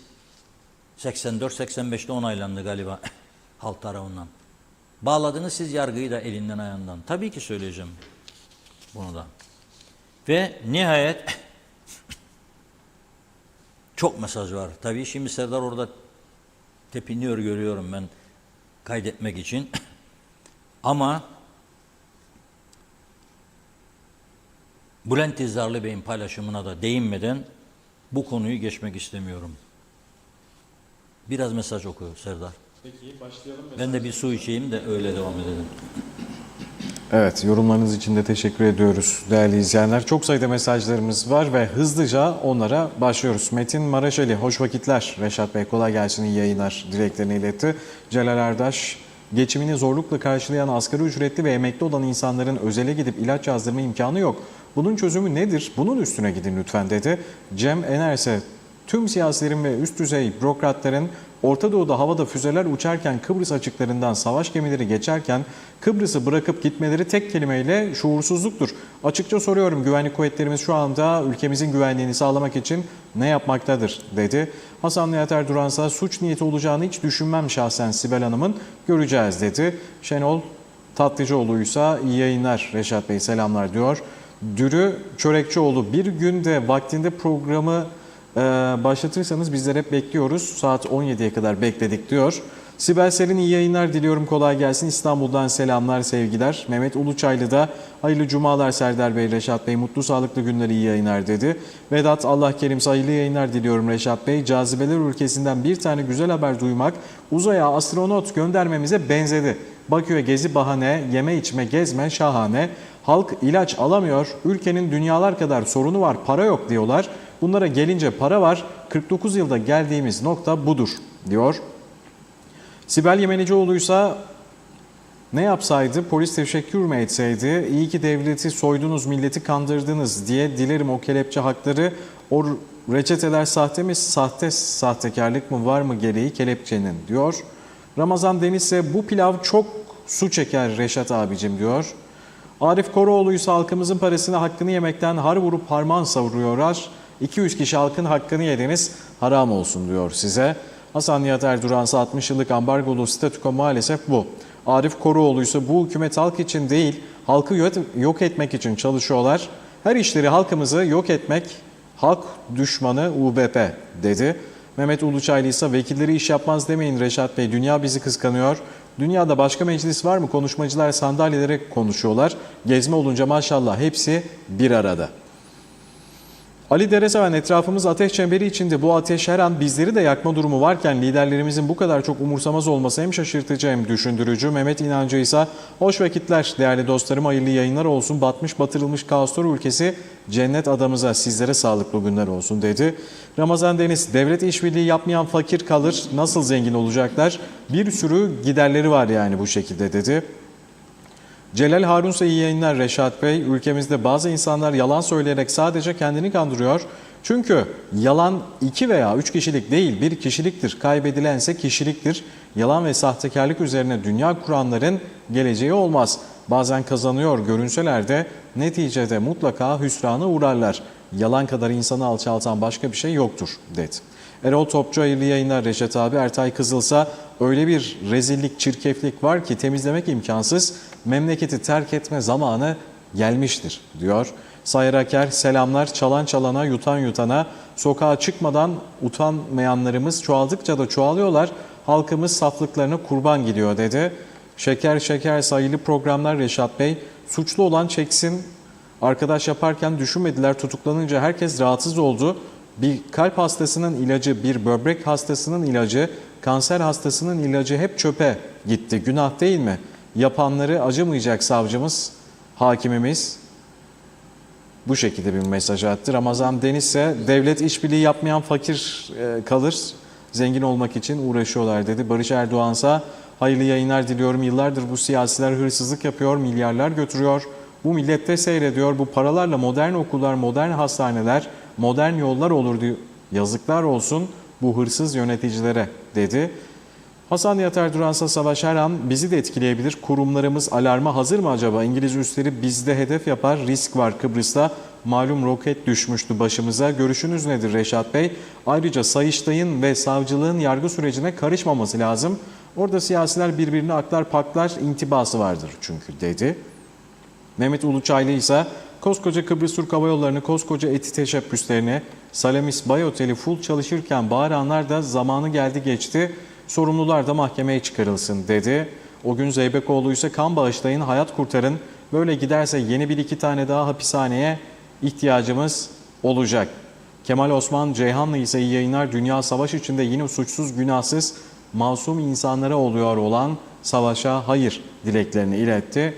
84-85'te onaylandı galiba halk tarafından. Bağladınız siz yargıyı da elinden ayağından. Tabii ki söyleyeceğim bunu da. Ve nihayet çok mesaj var. Tabii şimdi Serdar orada tepiniyor, görüyorum ben kaydetmek için. Ama Bülent İzzarlı Bey'in paylaşımına da değinmeden bu konuyu geçmek istemiyorum. Biraz mesaj oku Serdar. Peki başlayalım. Ben de bir su içeyim de öyle devam edelim. Evet, yorumlarınız için de teşekkür ediyoruz değerli izleyenler. Çok sayıda mesajlarımız var ve hızlıca onlara başlıyoruz. Metin Maraşeli, hoş vakitler. Reşat Bey kolay gelsin, iyi yayınlar dileklerini iletti. Celal Erdaş, geçimini zorlukla karşılayan asgari ücretli ve emekli olan insanların özele gidip ilaç yazdırma imkanı yok. Bunun çözümü nedir? Bunun üstüne gidin lütfen dedi. Cem Enerse, tüm siyasilerin ve üst düzey bürokratların Orta Doğu'da havada füzeler uçarken, Kıbrıs açıklarından savaş gemileri geçerken Kıbrıs'ı bırakıp gitmeleri tek kelimeyle şuursuzluktur. Açıkça soruyorum, güvenlik kuvvetlerimiz şu anda ülkemizin güvenliğini sağlamak için ne yapmaktadır dedi. Hasan Nihat Erduransa suç niyeti olacağını hiç düşünmem şahsen Sibel Hanım'ın, göreceğiz dedi. Şenol Tatlıcıoğlu'ysa iyi yayınlar Reşat Bey, selamlar diyor. Dürü Çörekçioğlu, bir günde vaktinde programı başlatırsanız bizler hep bekliyoruz. Saat 17'ye kadar bekledik diyor. Sibel Selin, iyi yayınlar diliyorum, kolay gelsin. İstanbul'dan selamlar, sevgiler. Mehmet Uluçaylı da hayırlı cumalar Serdar Bey, Reşat Bey, mutlu sağlıklı günler, iyi yayınlar dedi. Vedat, Allah kerimse hayırlı yayınlar diliyorum Reşat Bey. Cazibeler ülkesinden bir tane güzel haber duymak uzaya astronot göndermemize benzedi. Bakü'ye gezi bahane, yeme içme gezme şahane. Halk ilaç alamıyor, ülkenin dünyalar kadar sorunu var, para yok diyorlar. Bunlara gelince para var, 49 yılda geldiğimiz nokta budur diyor. Sibel Yemenicioğlu'ysa ne yapsaydı, polis teşekkür mü etseydi, iyi ki devleti soydunuz, milleti kandırdınız diye dilerim o kelepçe hakları, o reçeteler sahte mi, sahtekarlık mı var mı gereği kelepçenin diyor. Ramazan Deniz ise bu pilav çok su çeker Reşat abicim diyor. Arif Koroğlu ise halkımızın parasını, hakkını yemekten har vurup harman savuruyorlar. 200 kişi halkın hakkını yediniz, haram olsun diyor size. Hasan Nihat Erduran ise 60 yıllık ambargolu statüko maalesef bu. Arif Koroğlu ise bu hükümet halk için değil, halkı yok etmek için çalışıyorlar. Her işleri halkımızı yok etmek, halk düşmanı UBP dedi. Mehmet Uluçaylı ise vekilleri iş yapmaz demeyin Reşat Bey, dünya bizi kıskanıyor. Dünyada başka meclis var mı? Konuşmacılar sandalyelere konuşuyorlar. Gezme olunca maşallah hepsi bir arada. Ali Dereseven, etrafımız ateş çemberi içinde, bu ateş her an bizleri de yakma durumu varken liderlerimizin bu kadar çok umursamaz olması hem şaşırtıcı hem düşündürücü. Mehmet İnancı ise hoş vakitler değerli dostlarım, hayırlı yayınlar olsun. Batmış batırılmış kaostor ülkesi cennet adamıza, sizlere sağlıklı günler olsun dedi. Ramazan Deniz, devlet işbirliği yapmayan fakir kalır, nasıl zengin olacaklar? Bir sürü giderleri var yani bu şekilde dedi. Celal Harunsa iyi yayınlar Reşat Bey. Ülkemizde bazı insanlar yalan söyleyerek sadece kendini kandırıyor. Çünkü yalan 2 veya 3 kişilik değil, bir kişiliktir. Kaybedilense kişiliktir. Yalan ve sahtekarlık üzerine dünya kuranların geleceği olmaz. Bazen kazanıyor görünseler de neticede mutlaka hüsrana uğrarlar. Yalan kadar insanı alçaltan başka bir şey yoktur dedi. Erol Topçu, hayırlı yayınlar Reşat abi. Ertay Kızılsa, öyle bir rezillik, çirkeflik var ki temizlemek imkansız. Memleketi terk etme zamanı gelmiştir diyor. Sayır Aker, selamlar. Çalan çalana, yutan yutana, sokağa çıkmadan utanmayanlarımız çoğaldıkça da çoğalıyorlar. Halkımız saflıklarına kurban gidiyor dedi. Şeker şeker sayılı programlar Reşat Bey. Suçlu olan çeksin. Arkadaş yaparken düşünmediler, tutuklanınca herkes rahatsız oldu. Bir kalp hastasının ilacı, bir böbrek hastasının ilacı, kanser hastasının ilacı hep çöpe gitti. Günah değil mi? Yapanları acımayacak savcımız, hakimimiz. Bu şekilde bir mesaj attı. Ramazan Deniz ise devlet işbirliği yapmayan fakir kalır, zengin olmak için uğraşıyorlar dedi. Barış Erdoğan ise Hayırlı yayınlar diliyorum. Yıllardır bu siyasiler hırsızlık yapıyor, milyarlar götürüyor. Bu millette seyrediyor. Bu paralarla modern okullar, modern hastaneler, modern yollar olur diyor. Yazıklar olsun bu hırsız yöneticilere dedi. Hasan Yatar Duransa Savaş her an bizi de etkileyebilir. Kurumlarımız alarma hazır mı acaba? İngiliz üsleri bizde hedef yapar. Risk var Kıbrıs'ta. Malum roket düşmüştü başımıza. Görüşünüz nedir Reşat Bey? Ayrıca Sayıştay'ın ve savcılığın yargı sürecine karışmaması lazım. Orada siyasiler birbirini aklar paklar intibası vardır çünkü dedi. Mehmet Uluçaylı ise koskoca Kıbrıs Türk Hava Yolları'nı, koskoca ETİ teşebbüslerini, Salamis Bay Oteli full çalışırken bağıranlar da zamanı geldi geçti. Sorumlular da mahkemeye çıkarılsın dedi. O gün Zeybekoğlu ise kan bağışlayın, hayat kurtarın. Böyle giderse yeni bir iki tane daha hapishaneye ihtiyacımız olacak. Kemal Osman Ceyhanlı ise iyi yayınlar. Dünya savaş içinde yine suçsuz, günahsız, masum insanlara oluyor olan savaşa hayır dileklerini iletti.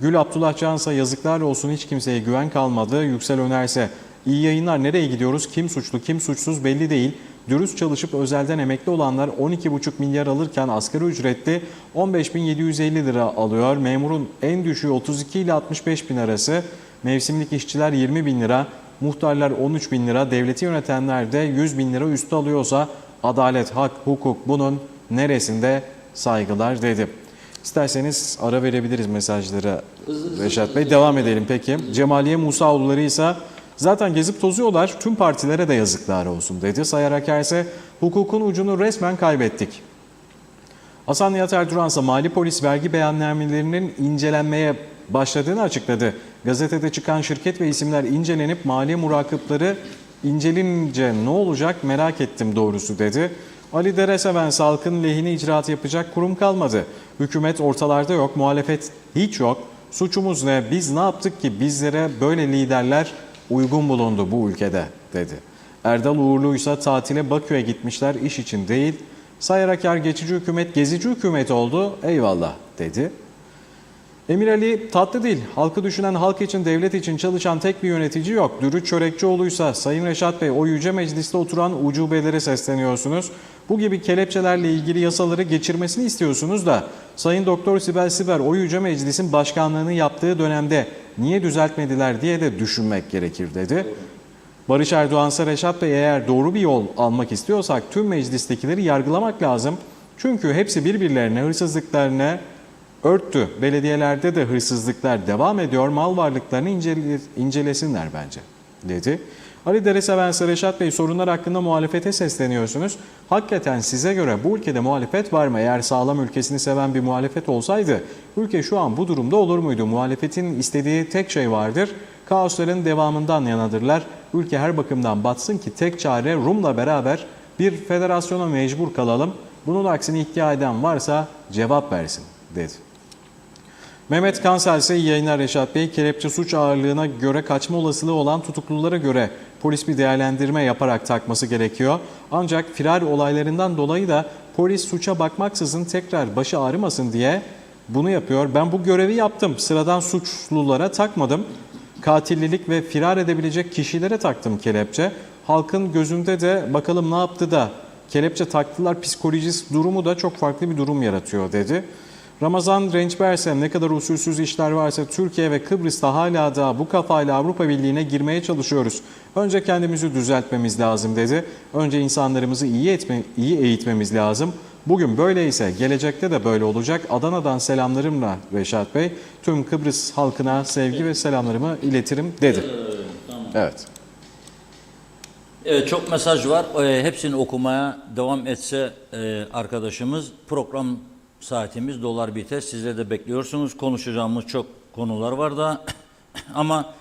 Gül Abdullah Cansa yazıklar olsun hiç kimseye güven kalmadı. Yüksel Önerse iyi yayınlar, nereye gidiyoruz? Kim suçlu kim suçsuz belli değil. Dürüst çalışıp özelden emekli olanlar 12,5 milyar alırken asgari ücretli 15.750 lira alıyor. Memurun en düşüğü 32 ile 65 bin arası. Mevsimlik işçiler 20 bin lira. Muhtarlar 13 bin lira. Devleti yönetenler de 100 bin lira üstü alıyorsa adalet, hak, hukuk bunun neresinde saygılar dedi. İsterseniz ara verebiliriz mesajlara Reşat Bey. Devam edelim peki. Cemaliye Musaoğulları ise zaten gezip tozuyorlar, tüm partilere de yazıklar olsun dedi. Sayar Aker ise hukukun ucunu resmen kaybettik. Hasan Nihat Erduran ise mali polis vergi beyannamelerinin incelenmeye başladığını açıkladı. Gazetede çıkan şirket ve isimler incelenip mali murakıpları incelenince ne olacak merak ettim doğrusu dedi. Ali Dereseven halkın lehine icraat yapacak kurum kalmadı. Hükümet ortalarda yok, muhalefet hiç yok. Suçumuz ne? Biz ne yaptık ki bizlere böyle liderler uygun bulundu bu ülkede dedi. Erdal Uğurlu ise tatile Bakü'ye gitmişler, iş için değil. Sayar Aker geçici hükümet gezici hükümet oldu, eyvallah dedi. Emir Ali tatlı değil, halkı düşünen, halk için, devlet için çalışan tek bir yönetici yok. Dürüt Çörekçioğlu'ysa Sayın Reşat Bey o yüce mecliste oturan ucubelere sesleniyorsunuz. Bu gibi kelepçelerle ilgili yasaları geçirmesini istiyorsunuz da Sayın Doktor Sibel Siber o yüce meclisin başkanlığını yaptığı dönemde niye düzeltmediler diye de düşünmek gerekir dedi. Barış Erdoğan ise Reşat Bey eğer doğru bir yol almak istiyorsak tüm meclistekileri yargılamak lazım. Çünkü hepsi birbirlerine hırsızlıklarını örttü. Belediyelerde de hırsızlıklar devam ediyor. Mal varlıklarını incelesinler bence dedi. Ali Dereseven ise Reşat Bey sorunlar hakkında muhalefete sesleniyorsunuz. Hakikaten size göre bu ülkede muhalefet var mı? Eğer sağlam ülkesini seven bir muhalefet olsaydı ülke şu an bu durumda olur muydu? Muhalefetin istediği tek şey vardır. Kaosların devamından yanadırlar. Ülke her bakımdan batsın ki tek çare Rum'la beraber bir federasyona mecbur kalalım. Bunun aksine iddia eden varsa cevap versin dedi. Mehmet Kansal ise iyi yayınlar Reşat Bey. Kelepçe suç ağırlığına göre kaçma olasılığı olan tutuklulara göre polis bir değerlendirme yaparak takması gerekiyor. Ancak firar olaylarından dolayı da polis suça bakmaksızın tekrar başı ağrımasın diye bunu yapıyor. Ben bu görevi yaptım. Sıradan suçlulara takmadım. Katillilik ve firar edebilecek kişilere taktım kelepçe. Halkın gözünde de bakalım ne yaptı da kelepçe taktılar psikolojisi durumu da çok farklı bir durum yaratıyor dedi. Ramazan Rençberse ne kadar usulsüz işler varsa Türkiye ve Kıbrıs'ta hala da bu kafayla Avrupa Birliği'ne girmeye çalışıyoruz. Önce kendimizi düzeltmemiz lazım dedi. Önce insanlarımızı iyi eğitmemiz lazım. Bugün böyleyse gelecekte de böyle olacak. Adana'dan selamlarımla Reşat Bey. Tüm Kıbrıs halkına sevgi ve selamlarımı iletirim dedi. Tamam. Evet. Evet, çok mesaj var. Hepsini okumaya devam etse arkadaşımız, program saatimiz dolar biter. Sizler de bekliyorsunuz. Konuşacağımız çok konular var da ama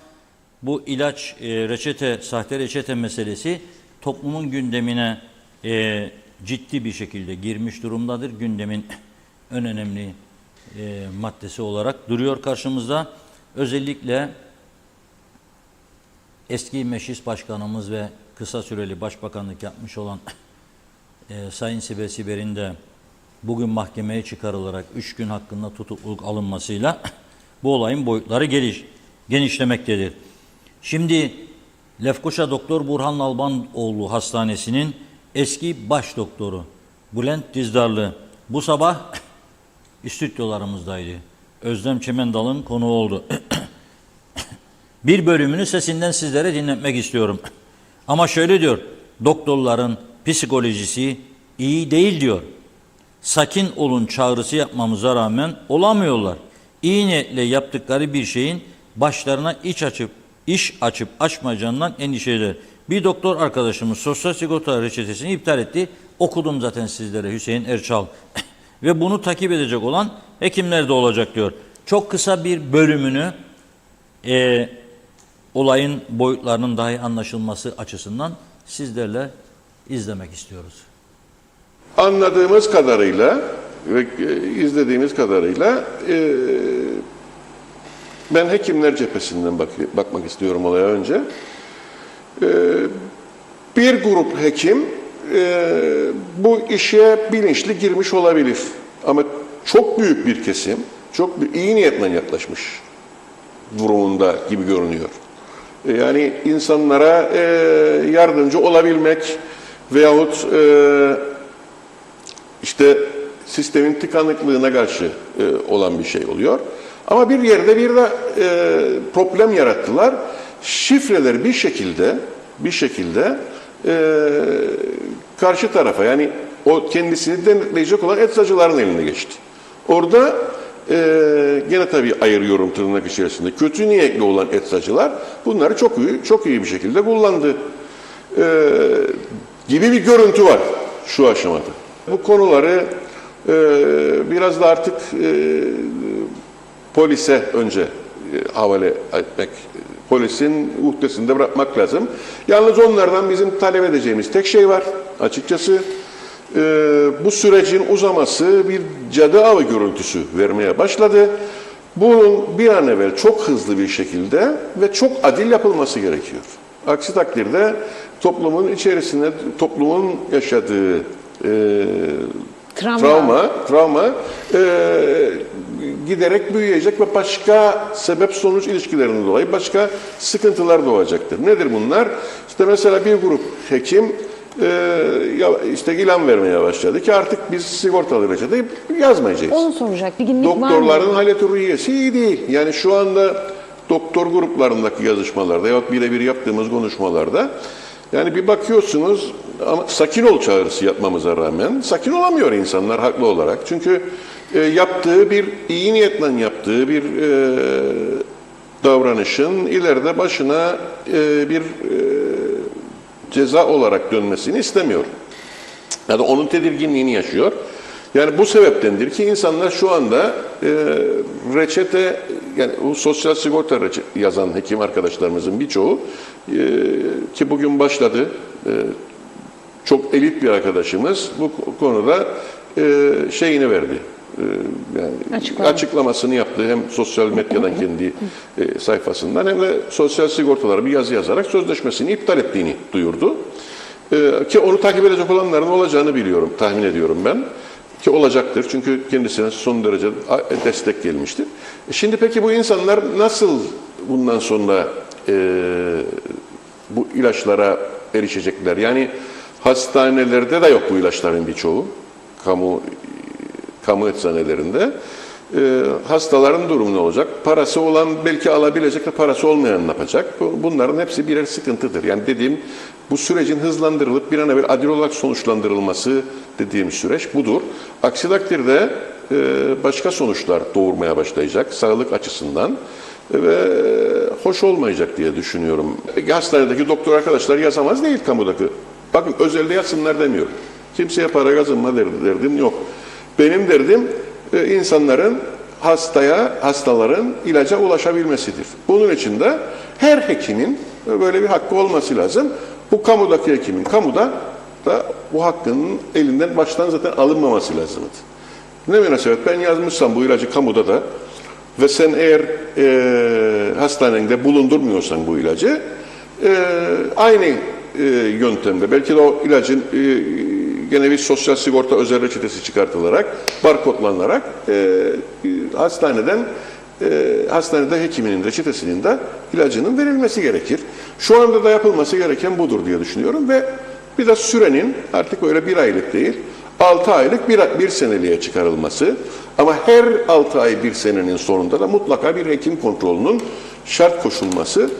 bu ilaç, reçete, sahte reçete meselesi toplumun gündemine ciddi bir şekilde girmiş durumdadır. Gündemin en önemli maddesi olarak duruyor karşımızda. Özellikle eski meclis başkanımız ve kısa süreli başbakanlık yapmış olan Sayın Sibel Siber'in de bugün mahkemeye çıkarılarak 3 gün hakkında tutukluluk alınmasıyla bu olayın boyutları genişlemektedir. Şimdi Lefkoşa Doktor Burhan Albanoğlu Hastanesi'nin eski baş doktoru Bülent Dizdarlı bu sabah stüdyolarımızdaydı. Özlem Çemendal'ın konuğu oldu. Bir bölümünü sesinden sizlere dinletmek istiyorum. Ama şöyle diyor, doktorların psikolojisi iyi değil diyor. Sakin olun çağrısı yapmamıza rağmen olamıyorlar. İyi niyetle yaptıkları bir şeyin başlarına iş açıp açmayacağından endişeliler. Bir doktor arkadaşımız sosyal sigorta reçetesini iptal etti. Okudum zaten sizlere, Hüseyin Erçal. Ve bunu takip edecek olan hekimler de olacak diyor. Çok kısa bir bölümünü olayın boyutlarının daha iyi anlaşılması açısından sizlerle izlemek istiyoruz. Anladığımız kadarıyla ve izlediğimiz kadarıyla ben hekimler cephesinden bakmak istiyorum olaya önce. Bir grup hekim bu işe bilinçli girmiş olabilir. Ama çok büyük bir kesim, iyi niyetle yaklaşmış durumunda gibi görünüyor. Yani insanlara yardımcı olabilmek veyahut işte sistemin tıkanıklığına karşı olan bir şey oluyor. Ama bir yerde bir de problem yarattılar. Şifreler bir şekilde karşı tarafa, yani o kendisini denetleyecek olan eczacıların eline geçti. Orada gene tabii ayırıyorum tırnak içerisinde. Kötü niyetli olan eczacılar bunları çok iyi bir şekilde kullandı. Gibi bir görüntü var şu aşamada. Bu konuları biraz da artık polise önce havale etmek, polisin uhdesinde bırakmak lazım. Yalnız onlardan bizim talep edeceğimiz tek şey var açıkçası. Bu sürecin uzaması bir cadı avı görüntüsü vermeye başladı. Bunun bir an evvel çok hızlı bir şekilde ve çok adil yapılması gerekiyor. Aksi takdirde toplumun içerisinde, toplumun yaşadığı travma giderek büyüyecek ve başka sebep-sonuç ilişkilerinden dolayı başka sıkıntılar doğacaktır. Nedir bunlar? İşte mesela bir grup hekim işte ilan vermeye başladı ki artık biz sigortalı reçeteyi yazmayacağız. Onu soracak. Bilginlik var mı? Doktorların haleti ruhiyesi iyi değil. Yani şu anda doktor gruplarındaki yazışmalarda yahut birebir yaptığımız konuşmalarda yani bir bakıyorsunuz ama sakin ol çağrısı yapmamıza rağmen sakin olamıyor insanlar haklı olarak. Çünkü iyi niyetle yaptığı bir davranışın ileride başına bir ceza olarak dönmesini istemiyor. Ya da onun tedirginliğini yaşıyor. Yani bu sebeptendir ki insanlar şu anda reçete, yani bu sosyal sigorta yazan hekim arkadaşlarımızın birçoğu ki bugün başladı, çok elit bir arkadaşımız bu konuda şeyini verdi. Yani açıklamasını yaptı hem sosyal medyadan kendi sayfasından hem de sosyal sigortalara bir yazı yazarak sözleşmesini iptal ettiğini duyurdu. Ki onu takip edecek olanların olacağını biliyorum, tahmin ediyorum ben. Ki olacaktır çünkü kendisine son derece destek gelmiştir. Şimdi peki bu insanlar nasıl bundan sonra bu ilaçlara erişecekler? Yani hastanelerde de yok bu ilaçların birçoğu. Kamu eczanelerinde. Hastaların durumu ne olacak? Parası olan belki alabilecek de parası olmayan ne yapacak? Bunların hepsi birer sıkıntıdır. Yani dediğim bu sürecin hızlandırılıp bir an evvel adil olarak sonuçlandırılması dediğim süreç budur. Aksi takdirde başka sonuçlar doğurmaya başlayacak sağlık açısından ve hoş olmayacak diye düşünüyorum. Hastanedeki doktor arkadaşlar yazamaz değil kamudaki. Bakın özelde yazsınlar demiyorum. Kimseye para kazanma derdim yok. Benim derdim insanların hastaların ilaca ulaşabilmesidir. Bunun için de her hekimin böyle bir hakkı olması lazım. Bu kamudaki hekimin kamuda da bu hakkının elinden baştan zaten alınmaması lazımdı. Ne münasebet ben yazmışsam bu ilacı kamuda da ve sen eğer hastanende bulundurmuyorsan bu ilacı aynı yöntemde belki de o ilacın gene bir sosyal sigorta özel reçetesi çıkartılarak, barkodlanarak hastanede hekiminin reçetesinin de ilacının verilmesi gerekir. Şu anda da yapılması gereken budur diye düşünüyorum ve bir de sürenin artık öyle bir aylık değil, 6 aylık bir seneliğe çıkarılması. Ama her 6 ay bir senenin sonunda da mutlaka bir hekim kontrolünün şart koşulması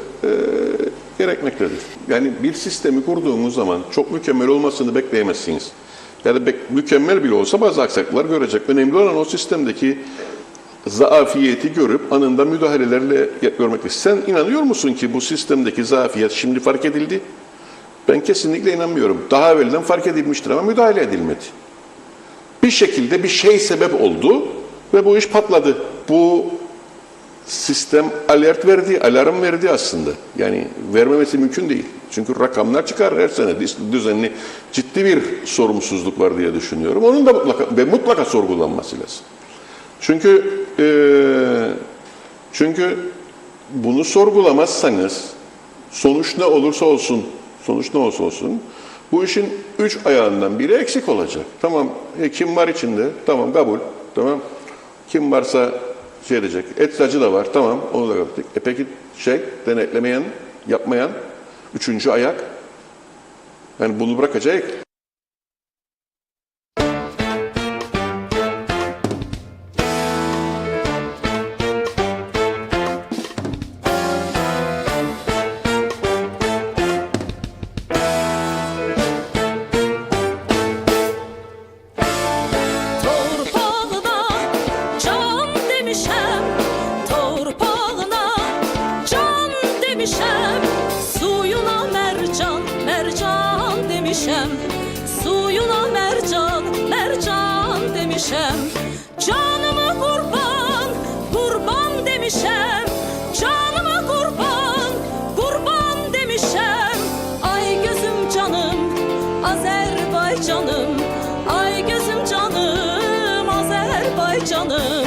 gerekmektedir. Yani bir sistemi kurduğumuz zaman çok mükemmel olmasını bekleyemezsiniz. Ya da mükemmel bile olsa bazı aksaklıklar görecek. Önemli olan o sistemdeki zaafiyeti görüp anında müdahalelerle görmektir. Sen inanıyor musun ki bu sistemdeki zaafiyet şimdi fark edildi? Ben kesinlikle inanmıyorum. Daha evvelden fark edilmiştir ama müdahale edilmedi. Bir şekilde bir şey sebep oldu ve bu iş patladı. Bu sistem alert verdi, alarm verdi aslında. Yani vermemesi mümkün değil. Çünkü rakamlar çıkar her sene. Düzenli ciddi bir sorumsuzluk var diye düşünüyorum. Onun da mutlaka sorgulanması lazım. Çünkü bunu sorgulamazsanız sonuç ne olursa olsun bu işin 3 ayağından biri eksik olacak. Tamam, hekim var içinde, tamam kabul, tamam. Kim varsa şey edecek, eczacı da var, tamam onu da kabul. Peki denetlemeyen, yapmayan 3. ayak, yani bunu bırakacak. Suyuna mercan, mercan demişem. Canıma kurban, kurban demişem. Canıma kurban, kurban demişem. Ay gözüm canım, Azerbaycanım. Ay gözüm canım, Azerbaycanım.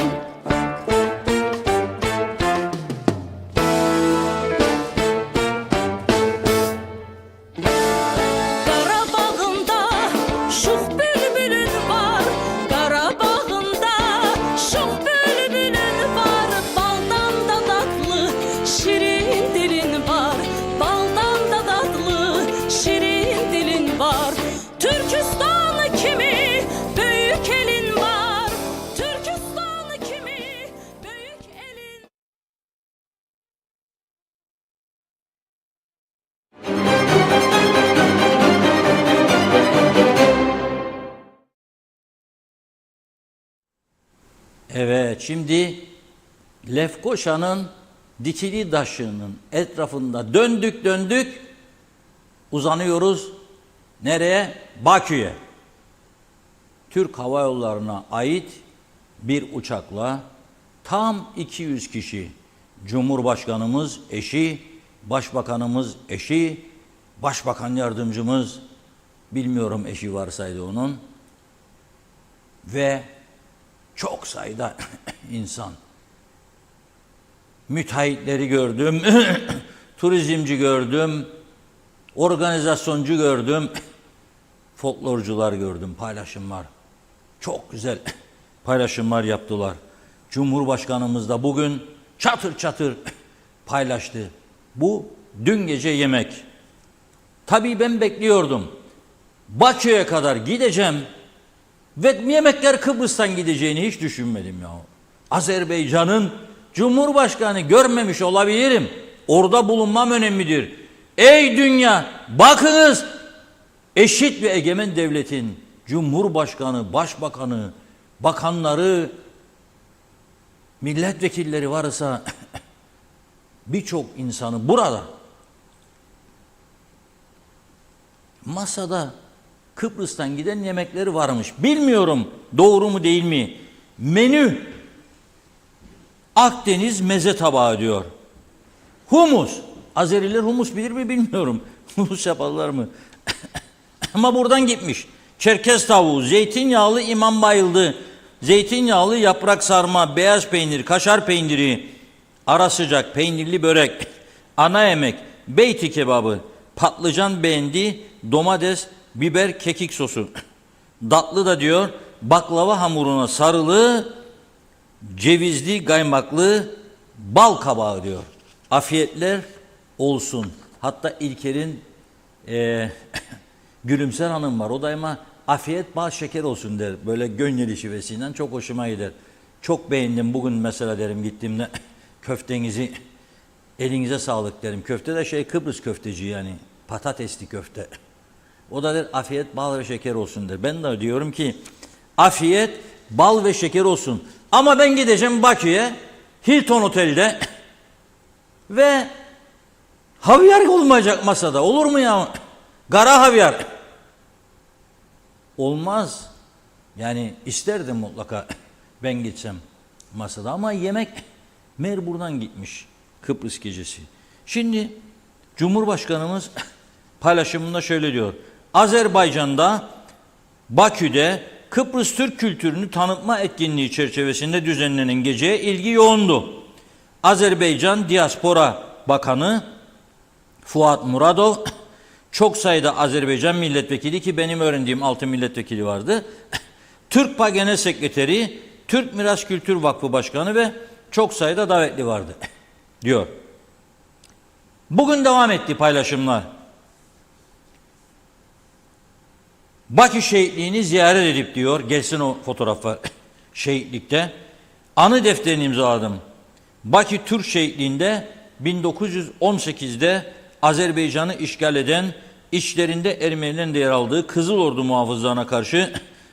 Evet, şimdi Lefkoşa'nın Dikili Taşı'nın etrafında döndük, uzanıyoruz. Nereye? Bakü'ye. Türk Hava Yolları'na ait bir uçakla tam 200 kişi, Cumhurbaşkanımız eşi, Başbakanımız eşi, Başbakan Yardımcımız, bilmiyorum eşi varsaydı onun, ve çok sayıda insan. Müteahhitleri gördüm, turizmci gördüm, organizasyoncu gördüm, folklorcular gördüm, paylaşımlar. Çok güzel paylaşımlar yaptılar. Cumhurbaşkanımız da bugün çatır çatır paylaştı. Bu dün gece yemek. Tabii ben bekliyordum. Bakü'ye kadar gideceğim ve yemekler Kıbrıs'tan gideceğini hiç düşünmedim ya. Azerbaycan'ın Cumhurbaşkanı görmemiş olabilirim. Orada bulunmam önemlidir. Ey dünya, bakınız, eşit ve egemen devletin Cumhurbaşkanı, Başbakanı, bakanları, milletvekilleri varsa birçok insanı burada masada Kıbrıs'tan giden yemekleri varmış. Bilmiyorum doğru mu değil mi? Menü Akdeniz meze tabağı diyor. Humus. Azeriler humus bilir mi bilmiyorum. Humus yaparlar mı? Ama buradan gitmiş. Çerkez tavuğu, zeytinyağlı imam bayıldı. Zeytinyağlı yaprak sarma, beyaz peynir, kaşar peyniri, ara sıcak peynirli börek, ana yemek, beyti kebabı, patlıcan beğendi, domates, biber, kekik sosu. Tatlı da diyor, baklava hamuruna sarılı, cevizli, kaymaklı, bal kabağı diyor. Afiyetler olsun. Hatta İlker'in Gülümser Hanım var. O daima afiyet bal şeker olsun der. Böyle gönül şivesinden çok hoşuma gider. Çok beğendim bugün mesela derim gittiğimde köftenizi elinize sağlık derim. Köfte de Kıbrıs köfteci yani patatesli köfte. O da der afiyet bal ve şeker olsun der. Ben de diyorum ki afiyet bal ve şeker olsun. Ama ben gideceğim Bakü'ye Hilton Otel'de ve havyar olmayacak masada. Olur mu ya? Kara havyar. Olmaz. Yani isterdim mutlaka ben gitsem masada ama yemek mer buradan gitmiş Kıbrıs gecesi. Şimdi Cumhurbaşkanımız paylaşımında şöyle diyor. Azerbaycan'da Bakü'de Kıbrıs Türk kültürünü tanıtma etkinliği çerçevesinde düzenlenen geceye ilgi yoğundu. Azerbaycan Diaspora Bakanı Fuat Muradov, çok sayıda Azerbaycan milletvekili ki benim öğrendiğim 6 milletvekili vardı. TÜRKPA Genel Sekreteri, Türk Miras Kültür Vakfı Başkanı ve çok sayıda davetli vardı diyor. Bugün devam etti paylaşımlar. Bakü şehitliğini ziyaret edip diyor, gelsin o fotoğraflar şehitlikte. Anı defterini imzaladım. Bakü Türk şehitliğinde 1918'de Azerbaycan'ı işgal eden, içlerinde Ermenilerin de yer aldığı Kızıl Ordu muhafızlarına karşı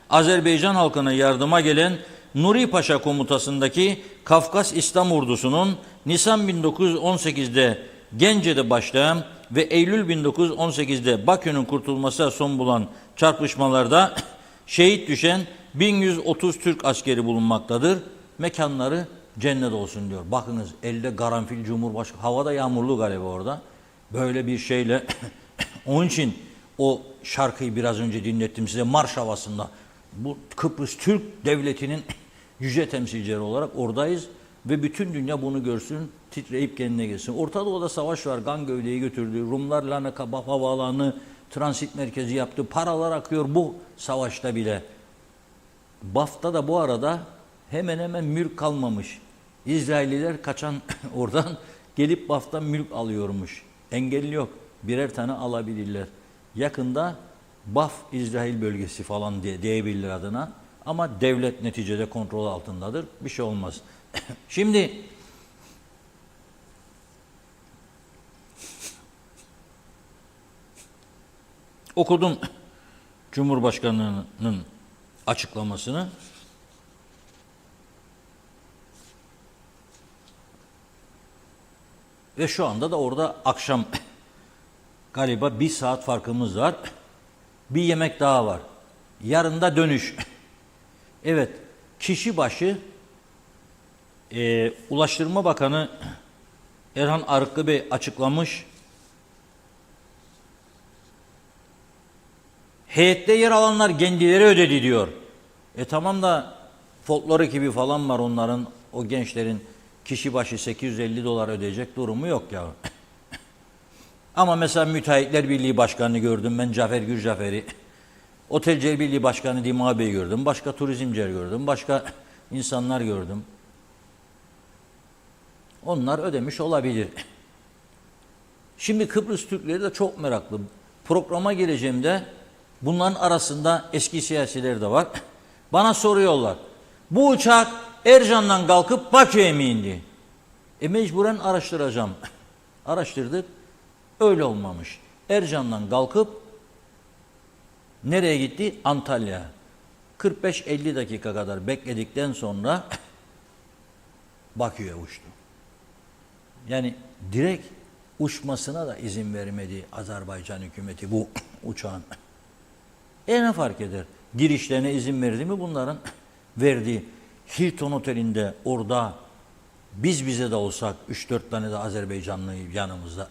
Azerbaycan halkına yardıma gelen Nuri Paşa komutasındaki Kafkas İslam Ordusu'nun Nisan 1918'de Gence'de başlayan ve Eylül 1918'de Bakü'nün kurtulmasına son bulan çarpışmalarda şehit düşen 1130 Türk askeri bulunmaktadır. Mekanları cennet olsun diyor. Bakınız elde karanfil Cumhurbaşkanı, havada yağmurlu galiba orada. Böyle bir şeyle onun için o şarkıyı biraz önce dinlettim size marş havasında. Bu Kıbrıs Türk Devleti'nin yüce temsilcileri olarak oradayız ve bütün dünya bunu görsün, titreyip kendine gelsin. Orta Doğu'da savaş var, kan gövdeyi götürdü. Rumlar Larnaka havaalanı transit merkezi yaptı. Paralar akıyor bu savaşta bile. Baf'ta da bu arada hemen hemen mülk kalmamış. İsrailliler kaçan oradan gelip Baf'tan mülk alıyormuş. Engelli yok. Birer tane alabilirler. Yakında Baf İsrail bölgesi falan diyebilirler adına. Ama devlet neticede kontrol altındadır. Bir şey olmaz. Şimdi okudum Cumhurbaşkanı'nın açıklamasını. Ve şu anda da orada akşam galiba 1 saat farkımız var. Bir yemek daha var. Yarın da dönüş. Evet, kişi başı Ulaştırma Bakanı Erhan Arıklı Bey açıklamış. Heyette yer alanlar kendileri ödedi diyor. Tamam da folklor ekibi falan var onların, o gençlerin kişi başı $850 ödeyecek durumu yok ya. Ama mesela Müteahhitler Birliği Başkanı'nı gördüm ben, Cafer Gürcafer'i. Otelciler Birliği Başkanı Dima Bey'i gördüm. Başka turizmciler gördüm. Başka insanlar gördüm. Onlar ödemiş olabilir. Şimdi Kıbrıs Türkleri de çok meraklı. Programa geleceğimde bunların arasında eski siyasiler de var. Bana soruyorlar. Bu uçak Ercan'dan kalkıp Bakü'ye mi indi? Mecburen araştıracağım. Araştırdık. Öyle olmamış. Ercan'dan kalkıp nereye gitti? Antalya. 45-50 dakika kadar bekledikten sonra Bakü'ye uçtu. Yani direkt uçmasına da izin vermedi Azerbaycan hükümeti bu uçağın. Ne fark eder? Girişlerine izin verdi mi bunların? Verdi. Hilton Oteli'nde orada biz bize de olsak 3-4 tane de Azerbaycanlı yanımızda.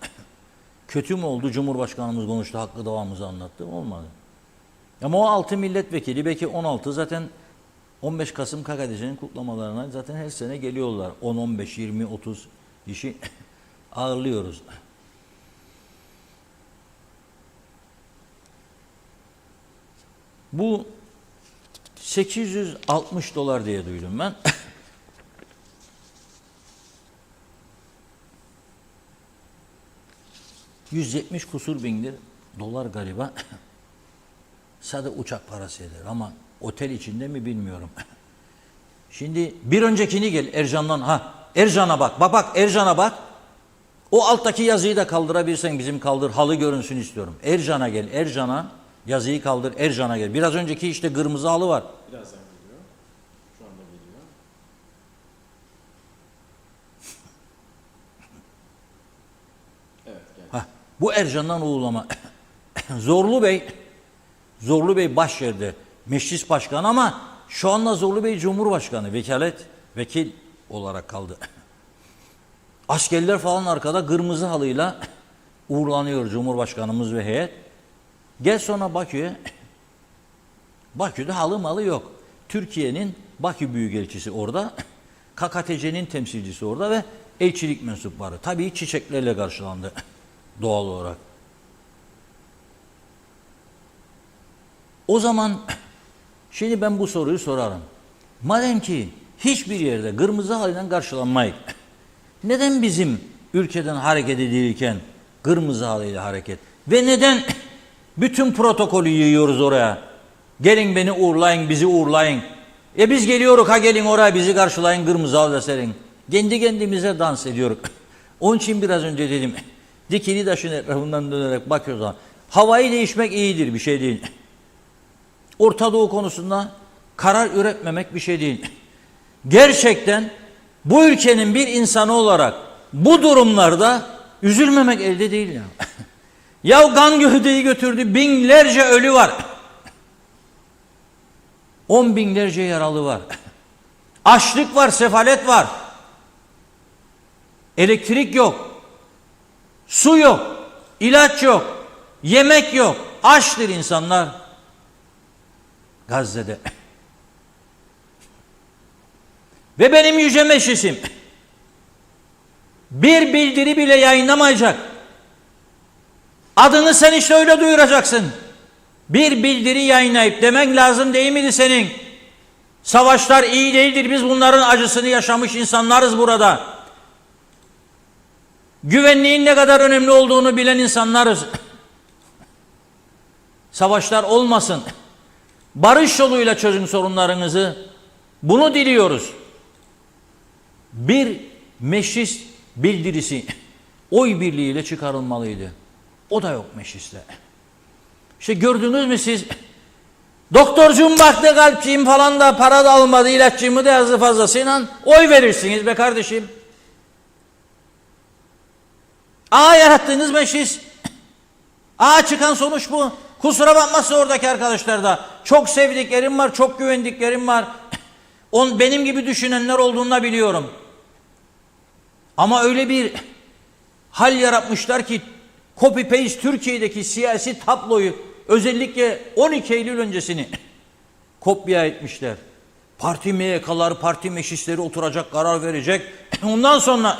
Kötü mü oldu? Cumhurbaşkanımız konuştu, hakkı davamızı anlattı. Olmadı. Ama o 6 milletvekili, belki 16 zaten 15 Kasım KKTC'nin kutlamalarına zaten her sene geliyorlar. 10, 15, 20, 30 kişi ağırlıyoruz. Bu $860 diye duydum ben. $170 kusur bindir dolar galiba. Sadece uçak parası eder ama otel içinde mi bilmiyorum. Şimdi bir öncekini gel Ercan'dan. Ercan'a bak. Bak Ercan'a bak. O alttaki yazıyı da kaldırabilirsen bizim kaldır. Halı görünsün istiyorum. Ercan'a gel. Ercan'a yazıyı kaldır. Ercan'a gel. Biraz önceki işte kırmızı halı var. Birazdan geliyor. Şu anda geliyor. Evet, geldi. Bu Ercan'dan uğurlama. Zorlu Bey başyerde meclis başkanı ama şu anda Zorlu Bey Cumhurbaşkanı vekil olarak kaldı. Askerler falan arkada kırmızı halıyla uğurlanıyor Cumhurbaşkanımız ve heyet. Gel sonra Bakü'ye. Bakü'de halı malı yok. Türkiye'nin Bakü Büyükelçisi orada. KKTC'nin temsilcisi orada ve elçilik mensupları. Tabii çiçeklerle karşılandı doğal olarak. O zaman şimdi ben bu soruyu sorarım. Madem ki hiçbir yerde kırmızı halıyla karşılanmayık, neden bizim ülkeden hareket edilirken kırmızı halıyla hareket? Ve neden bütün protokolü yığıyoruz oraya? Gelin beni uğurlayın, bizi uğurlayın. Biz geliyoruz, gelin oraya bizi karşılayın, kırmızı halı serin. Kendi kendimize dans ediyoruz. Onun için biraz önce dedim, dikili taşın etrafından dönerek bakıyoruz. Havayı değişmek iyidir, bir şey değil. Orta Doğu konusunda karar üretmemek bir şey değil. Gerçekten bu ülkenin bir insanı olarak bu durumlarda üzülmemek elde değil ya. Ya kan gövdeyi götürdü, binlerce ölü var. 10 binlerce yaralı var. Açlık var, sefalet var. Elektrik yok. Su yok. İlaç yok. Yemek yok. Açtır insanlar. Gazze'de. Ve benim yüce meclisim bir bildiri bile yayınlamayacak. Adını sen işte öyle duyuracaksın. Bir bildiri yayınlayıp demen lazım değil miydi senin? Savaşlar iyi değildir. Biz bunların acısını yaşamış insanlarız burada. Güvenliğin ne kadar önemli olduğunu bilen insanlarız. Savaşlar olmasın. Barış yoluyla çözün sorunlarınızı. Bunu diliyoruz. Bir meclis bildirisi oy birliğiyle çıkarılmalıydı. O da yok mecliste. İşte gördünüz mü siz? Doktorcuğum baktı kalpçiyim falan da para da almadı, ilaççığımı da yazdı fazlasıyla. Oy verirsiniz be kardeşim. Yarattığınız meclis. Çıkan sonuç bu. Kusura bakmasın oradaki arkadaşlar da. Çok sevdiklerim var, çok güvendiklerim var. Benim gibi düşünenler olduğunu da biliyorum. Ama öyle bir hal yaratmışlar ki copy paste Türkiye'deki siyasi tabloyu özellikle 12 Eylül öncesini kopya etmişler. Parti MYK'lar, parti meclisleri oturacak, karar verecek. Ondan sonra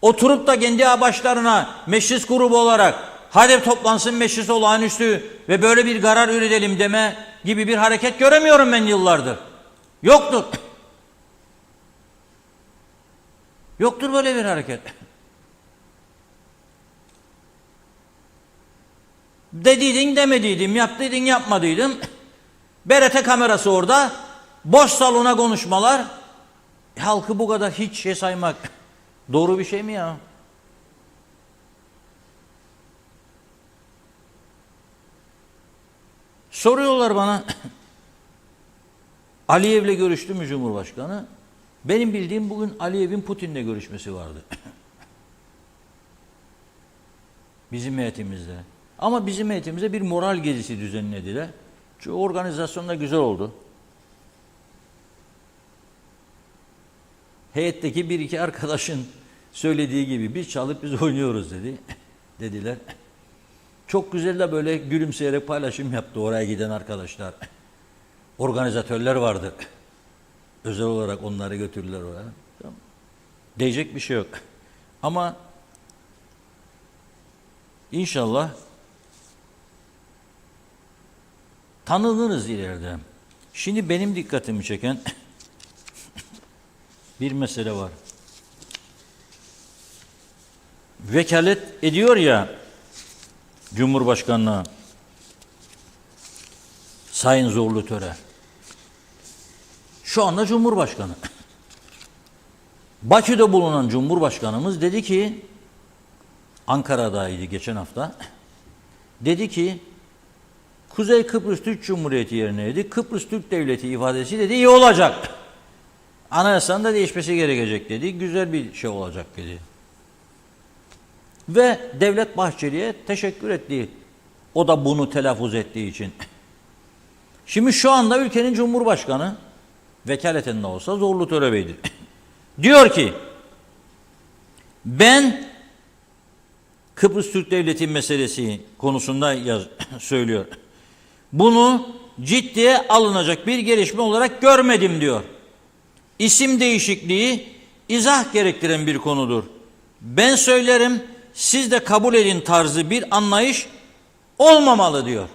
oturup da kendi başlarına meclis grubu olarak hadi toplansın meclis olağanüstü ve böyle bir karar üretelim deme gibi bir hareket göremiyorum ben yıllardır. Yoktur. Yoktur böyle bir hareket. Dediydin demediydim, yaptıydın yapmadıydım. BRT kamerası orada. Boş salona konuşmalar. Halkı bu kadar hiç şey saymak doğru bir şey mi ya? Soruyorlar bana. Aliyev'le görüştü mü Cumhurbaşkanı? Benim bildiğim bugün Aliyev'in Putin'le görüşmesi vardı. Bizim heyetimizde. Ama bizim heyetimize bir moral gezisi düzenlediler. Çünkü organizasyon da güzel oldu. Heyetteki bir iki arkadaşın söylediği gibi biz çalıp biz oynuyoruz dediler. Çok güzel de böyle gülümseyerek paylaşım yaptı oraya giden arkadaşlar. Organizatörler vardı. Özel olarak onları götürdüler oraya. Tamam. Diyecek bir şey yok. Ama inşallah tanınırız ileride. Şimdi benim dikkatimi çeken bir mesele var. Vekalet ediyor ya Cumhurbaşkanlığı Sayın Zorlu Töre. Şu anda Cumhurbaşkanı. Bakü'de bulunan Cumhurbaşkanımız dedi ki, Ankara'daydı geçen hafta, dedi ki Kuzey Kıbrıs Türk Cumhuriyeti yerine dedi Kıbrıs Türk Devleti ifadesi dedi iyi olacak. Anayasanın da değişmesi gerekecek dedi. Güzel bir şey olacak dedi. Ve Devlet Bahçeli'ye teşekkür etti. O da bunu telaffuz ettiği için. Şimdi şu anda ülkenin Cumhurbaşkanı, vekaleten de olsa Zorlu Törebey'dir. Diyor ki, ben Kıbrıs Türk Devleti meselesi konusunda söylüyor. Bunu ciddiye alınacak bir gelişme olarak görmedim diyor. İsim değişikliği izah gerektiren bir konudur. Ben söylerim, siz de kabul edin tarzı bir anlayış olmamalı diyor.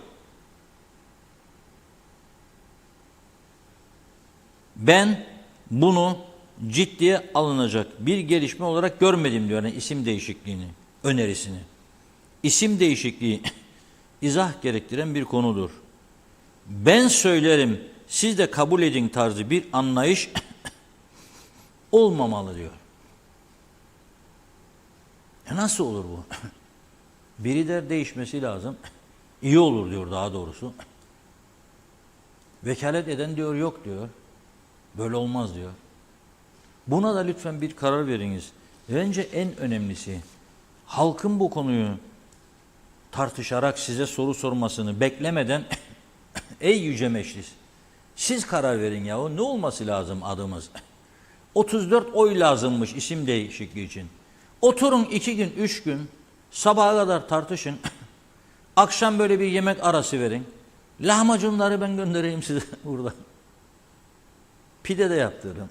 Ben bunu ciddiye alınacak bir gelişme olarak görmedim diyor. Yani isim değişikliğini, önerisini. İsim değişikliği izah gerektiren bir konudur. Ben söylerim, siz de kabul edin tarzı bir anlayış olmamalı diyor. Nasıl olur bu? Biri der değişmesi lazım. İyi olur diyor daha doğrusu. Vekalet eden diyor yok diyor. Böyle olmaz diyor. Buna da lütfen bir karar veriniz. Bence en önemlisi halkın bu konuyu tartışarak size soru sormasını beklemeden ey yüce meclis siz karar verin yahu ne olması lazım adımız? 34 oy lazımmış isim değişikliği için. Oturun 2 gün 3 gün sabaha kadar tartışın. Akşam böyle bir yemek arası verin. Lahmacunları ben göndereyim size burada. Pide de yaptırırım.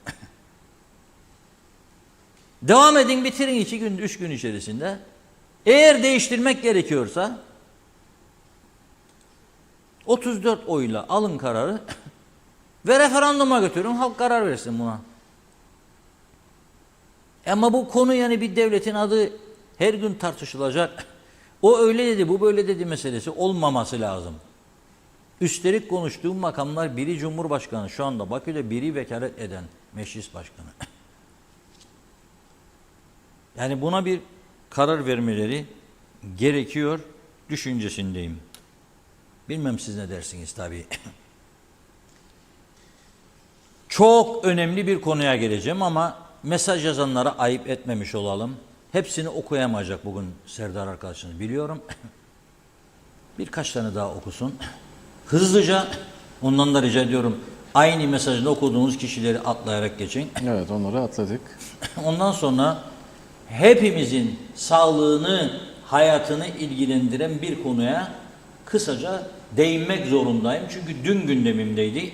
Devam edin bitirin 2 gün 3 gün içerisinde. Eğer değiştirmek gerekiyorsa 34 oyla alın kararı ve referanduma götürün halk karar versin buna. Ama bu konu yani bir devletin adı her gün tartışılacak. O öyle dedi bu böyle dedi meselesi olmaması lazım. Üstelik konuştuğum makamlar biri Cumhurbaşkanı şu anda Bakü'de biri vekalet eden meclis başkanı. Yani buna bir karar vermeleri gerekiyor düşüncesindeyim. Bilmem siz ne dersiniz tabii. Çok önemli bir konuya geleceğim ama mesaj yazanlara ayıp etmemiş olalım. Hepsini okuyamayacak bugün Serdar arkadaşınız biliyorum. Birkaç tane daha okusun. Hızlıca ondan da rica ediyorum. Aynı mesajını okuduğunuz kişileri atlayarak geçin. Evet onları atladık. Ondan sonra hepimizin sağlığını, hayatını ilgilendiren bir konuya kısaca değinmek zorundayım. Çünkü dün gündemimdeydi.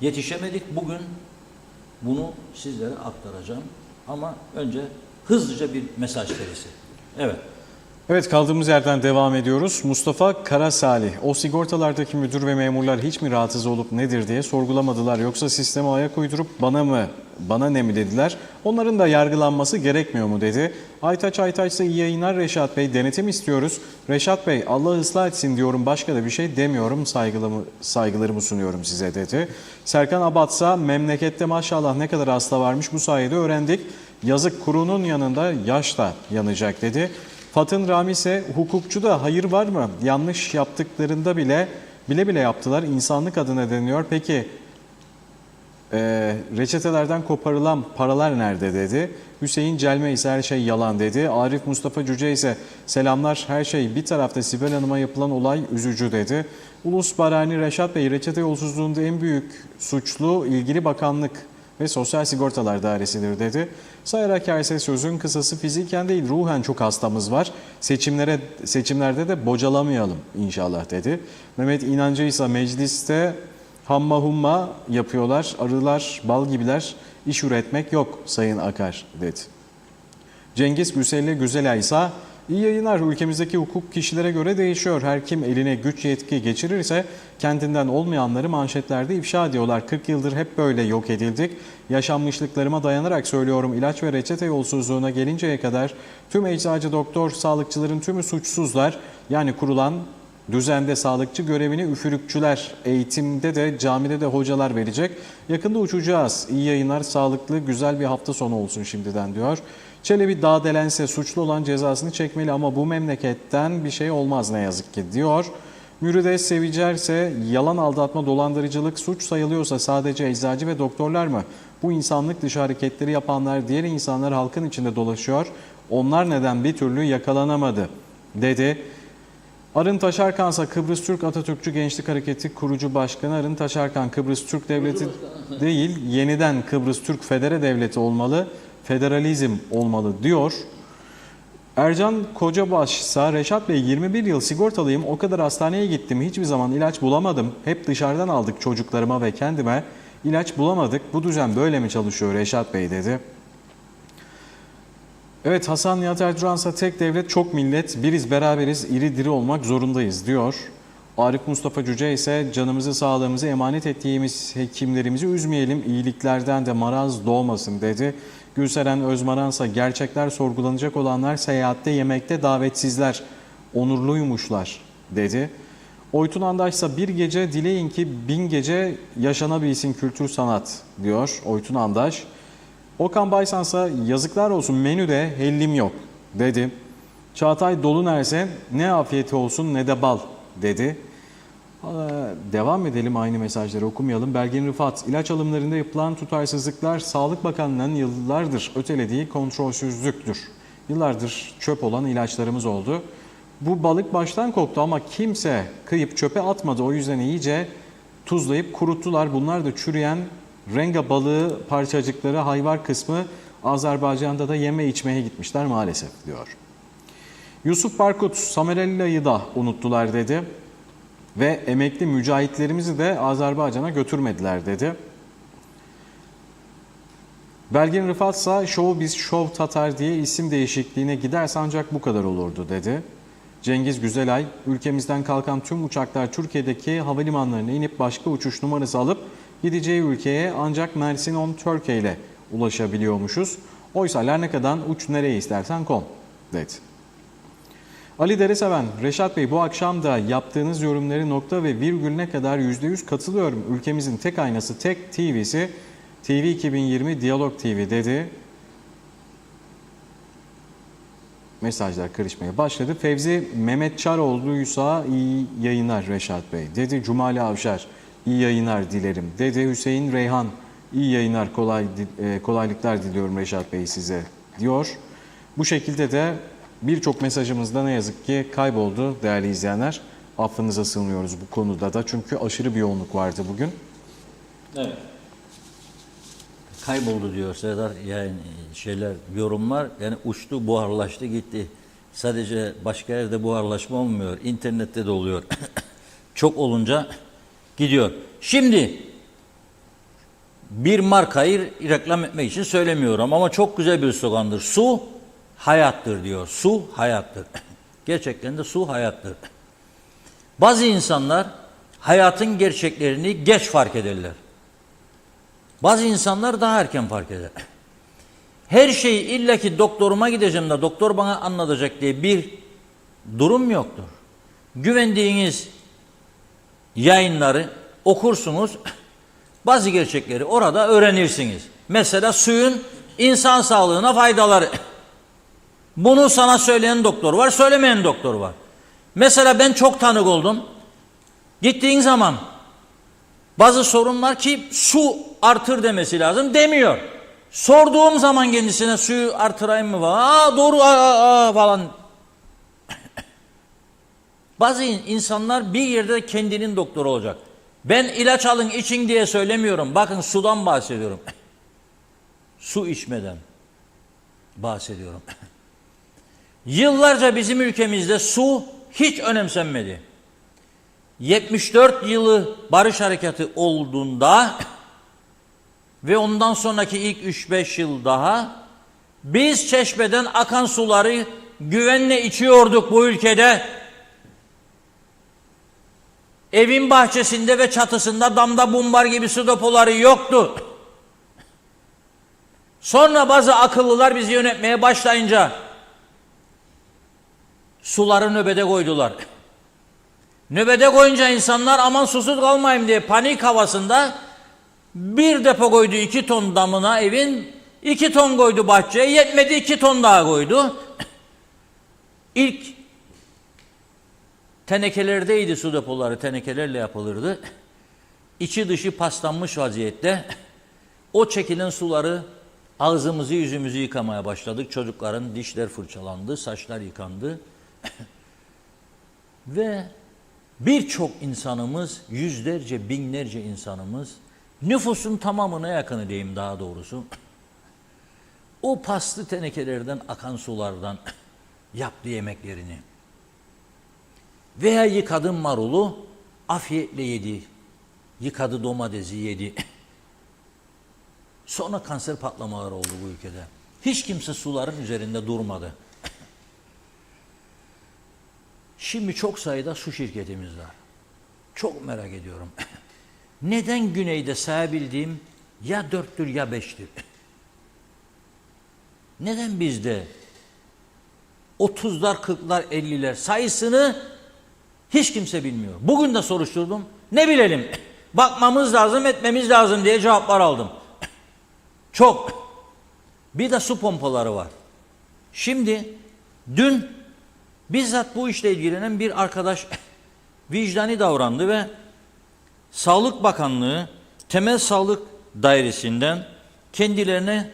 Yetişemedik. Bugün bunu sizlere aktaracağım. Ama önce hızlıca bir mesaj serisi. Evet. Evet kaldığımız yerden devam ediyoruz. Mustafa Karasalih, o sigortalardaki müdür ve memurlar hiç mi rahatsız olup nedir diye sorgulamadılar. Yoksa sisteme ayak uydurup bana ne mi dediler? Onların da yargılanması gerekmiyor mu dedi. Aytaç ise iyi yayınlar Reşat Bey. Denetim istiyoruz. Reşat Bey Allah ıslah etsin diyorum başka da bir şey demiyorum. Saygılarımı sunuyorum size dedi. Serkan Abatsa memlekette maşallah ne kadar hasta varmış bu sayede öğrendik. Yazık kurunun yanında yaş da yanacak dedi. Fatın Rami ise hukukçuda hayır var mı? Yanlış yaptıklarında bile yaptılar. İnsanlık adına deniyor. Peki reçetelerden koparılan paralar nerede dedi. Hüseyin Celme ise her şey yalan dedi. Arif Mustafa Cüce ise selamlar her şey bir tarafta Sibel Hanım'a yapılan olay üzücü dedi. Ulus Barani Reşat Bey reçete yolsuzluğunda en büyük suçlu ilgili bakanlık ve Sosyal Sigortalar Dairesi'dir dedi. Sayarak ise sözün kısası fiziken değil ruhen çok hastamız var. Seçimlerde de bocalamayalım inşallah dedi. Mehmet İnancı ise mecliste hamma humma yapıyorlar. Arılar, bal gibiler. İş üretmek yok Sayın Akar dedi. Cengiz Güzelay ise iyi yayınlar. Ülkemizdeki hukuk kişilere göre değişiyor. Her kim eline güç yetki geçirirse kendinden olmayanları manşetlerde ifşa ediyorlar. 40 yıldır hep böyle yok edildik. Yaşanmışlıklarıma dayanarak söylüyorum ilaç ve reçete yolsuzluğuna gelinceye kadar tüm eczacı, doktor, sağlıkçıların tümü suçsuzlar. Yani kurulan Düzende sağlıkçı görevini üfürükçüler, eğitimde de camide de hocalar verecek. Yakında uçacağız. İyi yayınlar, sağlıklı, güzel bir hafta sonu olsun şimdiden diyor. Çelebi dağdelense suçlu olan cezasını çekmeli ama bu memleketten bir şey olmaz ne yazık ki diyor. Mürüde sevicerse yalan, aldatma, dolandırıcılık suç sayılıyorsa sadece eczacı ve doktorlar mı? Bu insanlık dışı hareketleri yapanlar diğer insanlar halkın içinde dolaşıyor. Onlar neden bir türlü yakalanamadı dedi. Arın Taşarkansa Kıbrıs Türk Atatürkçü Gençlik Hareketi kurucu başkanı Arın Taşarkan Kıbrıs Türk Devleti değil yeniden Kıbrıs Türk Federe Devleti olmalı, federalizm olmalı diyor. Ercan Kocabaş ise Reşat Bey 21 yıl sigortalıyım, o kadar hastaneye gittim, hiçbir zaman ilaç bulamadım. Hep dışarıdan aldık çocuklarıma ve kendime, ilaç bulamadık. Bu düzen böyle mi çalışıyor Reşat Bey dedi. Evet, Hasan Nihat Erduran'sa tek devlet çok millet, biriz beraberiz, iri diri olmak zorundayız diyor. Arif Mustafa Cüce ise canımızı sağlığımızı emanet ettiğimiz hekimlerimizi üzmeyelim, iyiliklerden de maraz doğmasın dedi. Gülseren Özmaransa gerçekler sorgulanacak olanlar seyahatte yemekte davetsizler, onurluymuşlar dedi. Oytun Andaşsa bir gece dileyin ki 1000 gece yaşanabilsin kültür sanat diyor Oytun Andaş. Okan Baysansa yazıklar olsun menüde hellim yok dedi. Çağatay Dolunerse ne afiyeti olsun ne de bal dedi. Devam edelim, aynı mesajları okumayalım. Belgin Rıfat, ilaç alımlarında yapılan tutarsızlıklar Sağlık Bakanlığı'nın yıllardır ötelediği kontrolsüzlüktür. Yıllardır çöp olan ilaçlarımız oldu. Bu balık baştan koktu ama kimse kıyıp çöpe atmadı. O yüzden iyice tuzlayıp kuruttular. Bunlar da çürüyen renga balığı parçacıkları, hayvar kısmı Azerbaycan'da da yeme içmeye gitmişler maalesef diyor. Yusuf Barkut, Samerella'yı da unuttular dedi. Ve emekli mücahitlerimizi de Azerbaycan'a götürmediler dedi. Belgin Rıfat ise Showbiz Show Tatar diye isim değişikliğine giderse ancak bu kadar olurdu dedi. Cengiz Güzelay, ülkemizden kalkan tüm uçaklar Türkiye'deki havalimanlarına inip başka uçuş numarası alıp gideceği ülkeye ancak Mersin on Turkey ile ulaşabiliyormuşuz. Oysa Larnaka'dan uç nereye istersen kom dedi. Ali Dereseven, Reşat Bey bu akşam da yaptığınız yorumları nokta ve virgülüne kadar %100 katılıyorum. Ülkemizin tek aynası, tek TV'si TV 2020 Diyalog TV dedi. Mesajlar karışmaya başladı. Fevzi Mehmet Çaroğlu'ysa iyi yayınlar Reşat Bey dedi. Cumali Avşar iyi yayınlar dilerim dedi. Hüseyin Reyhan iyi yayınlar, kolaylıklar diliyorum Reşat Bey size diyor. Bu şekilde de birçok mesajımız da ne yazık ki kayboldu değerli izleyenler. Affınıza sığınıyoruz bu konuda da çünkü aşırı bir yoğunluk vardı bugün. Evet. Kayboldu diyor Serdar, yani yorumlar yani uçtu, buharlaştı gitti. Sadece başka yerde buharlaşma olmuyor, internette de oluyor. Çok olunca gidiyor. Şimdi bir markayı reklam etmek için söylemiyorum ama çok güzel bir slogandır. Su hayattır diyor. Su hayattır. Gerçekten de su hayattır. Bazı insanlar hayatın gerçeklerini geç fark ederler. Bazı insanlar daha erken fark eder. Her şeyi illaki doktoruma gideceğim de doktor bana anlatacak diye bir durum yoktur. Güvendiğiniz yayınları okursunuz, bazı gerçekleri orada öğrenirsiniz. Mesela suyun insan sağlığına faydaları. Bunu sana söyleyen doktor var, söylemeyen doktor var. Mesela ben çok tanık oldum. Gittiğin zaman bazı sorun var ki su artır demesi lazım, demiyor. Sorduğum zaman kendisine suyu artırayım mı falan. Doğru falan. Bazı insanlar bir yerde kendinin doktoru olacak. Ben ilaç alın için diye söylemiyorum. Bakın sudan bahsediyorum. Su içmeden bahsediyorum. Yıllarca bizim ülkemizde su hiç önemsenmedi. 74 yılı Barış Harekatı olduğunda ve ondan sonraki ilk 3-5 yıl daha biz çeşmeden akan suları güvenle içiyorduk bu ülkede. Evin bahçesinde ve çatısında damda bumbar gibi su depoları yoktu. Sonra bazı akıllılar bizi yönetmeye başlayınca suları nöbete koydular. Nöbete koyunca insanlar aman susuz kalmayayım diye panik havasında bir depo koydu 2 ton damına evin, 2 ton koydu bahçeye, yetmedi 2 ton daha koydu. İlk tenekelerdeydi su depoları, tenekelerle yapılırdı. İçi dışı paslanmış vaziyette. O çekilen suları ağzımızı yüzümüzü yıkamaya başladık. Çocukların dişler fırçalandı, saçlar yıkandı. Ve birçok insanımız, yüzlerce, binlerce insanımız, nüfusun tamamına yakını diyeyim daha doğrusu, o paslı tenekelerden akan sulardan yaptı yemeklerini. Veya yıkadı marulu, afiyetle yedi. Yıkadı domatesi yedi. Sonra kanser patlamaları oldu bu ülkede. Hiç kimse suların üzerinde durmadı. Şimdi çok sayıda su şirketimiz var. Çok merak ediyorum. Neden güneyde sayabildiğim ya 4'tür ya 5'tir? Neden bizde 30'lar, 40'lar, 50'ler sayısını hiç kimse bilmiyor. Bugün de soruşturdum. Ne bilelim? Bakmamız lazım, etmemiz lazım diye cevaplar aldım. Çok. Bir de su pompaları var. Şimdi dün bizzat bu işle ilgilenen bir arkadaş vicdani davrandı ve Sağlık Bakanlığı Temel Sağlık Dairesi'nden kendilerine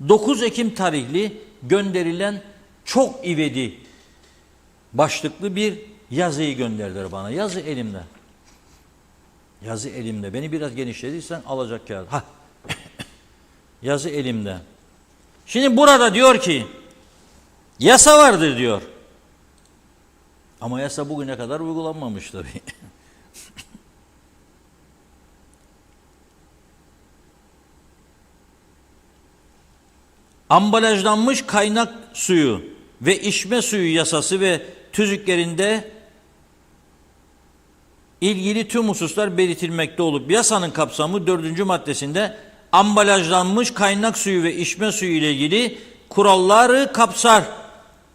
9 Ekim tarihli gönderilen çok ivedi başlıklı bir yazıyı gönderdiler bana. Yazı elimde. Yazı elimde. Beni biraz genişlediysen alacak kağıt. Yazı elimde. Şimdi burada diyor ki yasa vardır diyor. Ama yasa bugüne kadar uygulanmamış tabii. Ambalajlanmış kaynak suyu ve içme suyu yasası ve tüzüklerinde ilgili tüm hususlar belirtilmekte olup yasanın kapsamı 4. maddesinde ambalajlanmış kaynak suyu ve içme suyu ile ilgili kuralları kapsar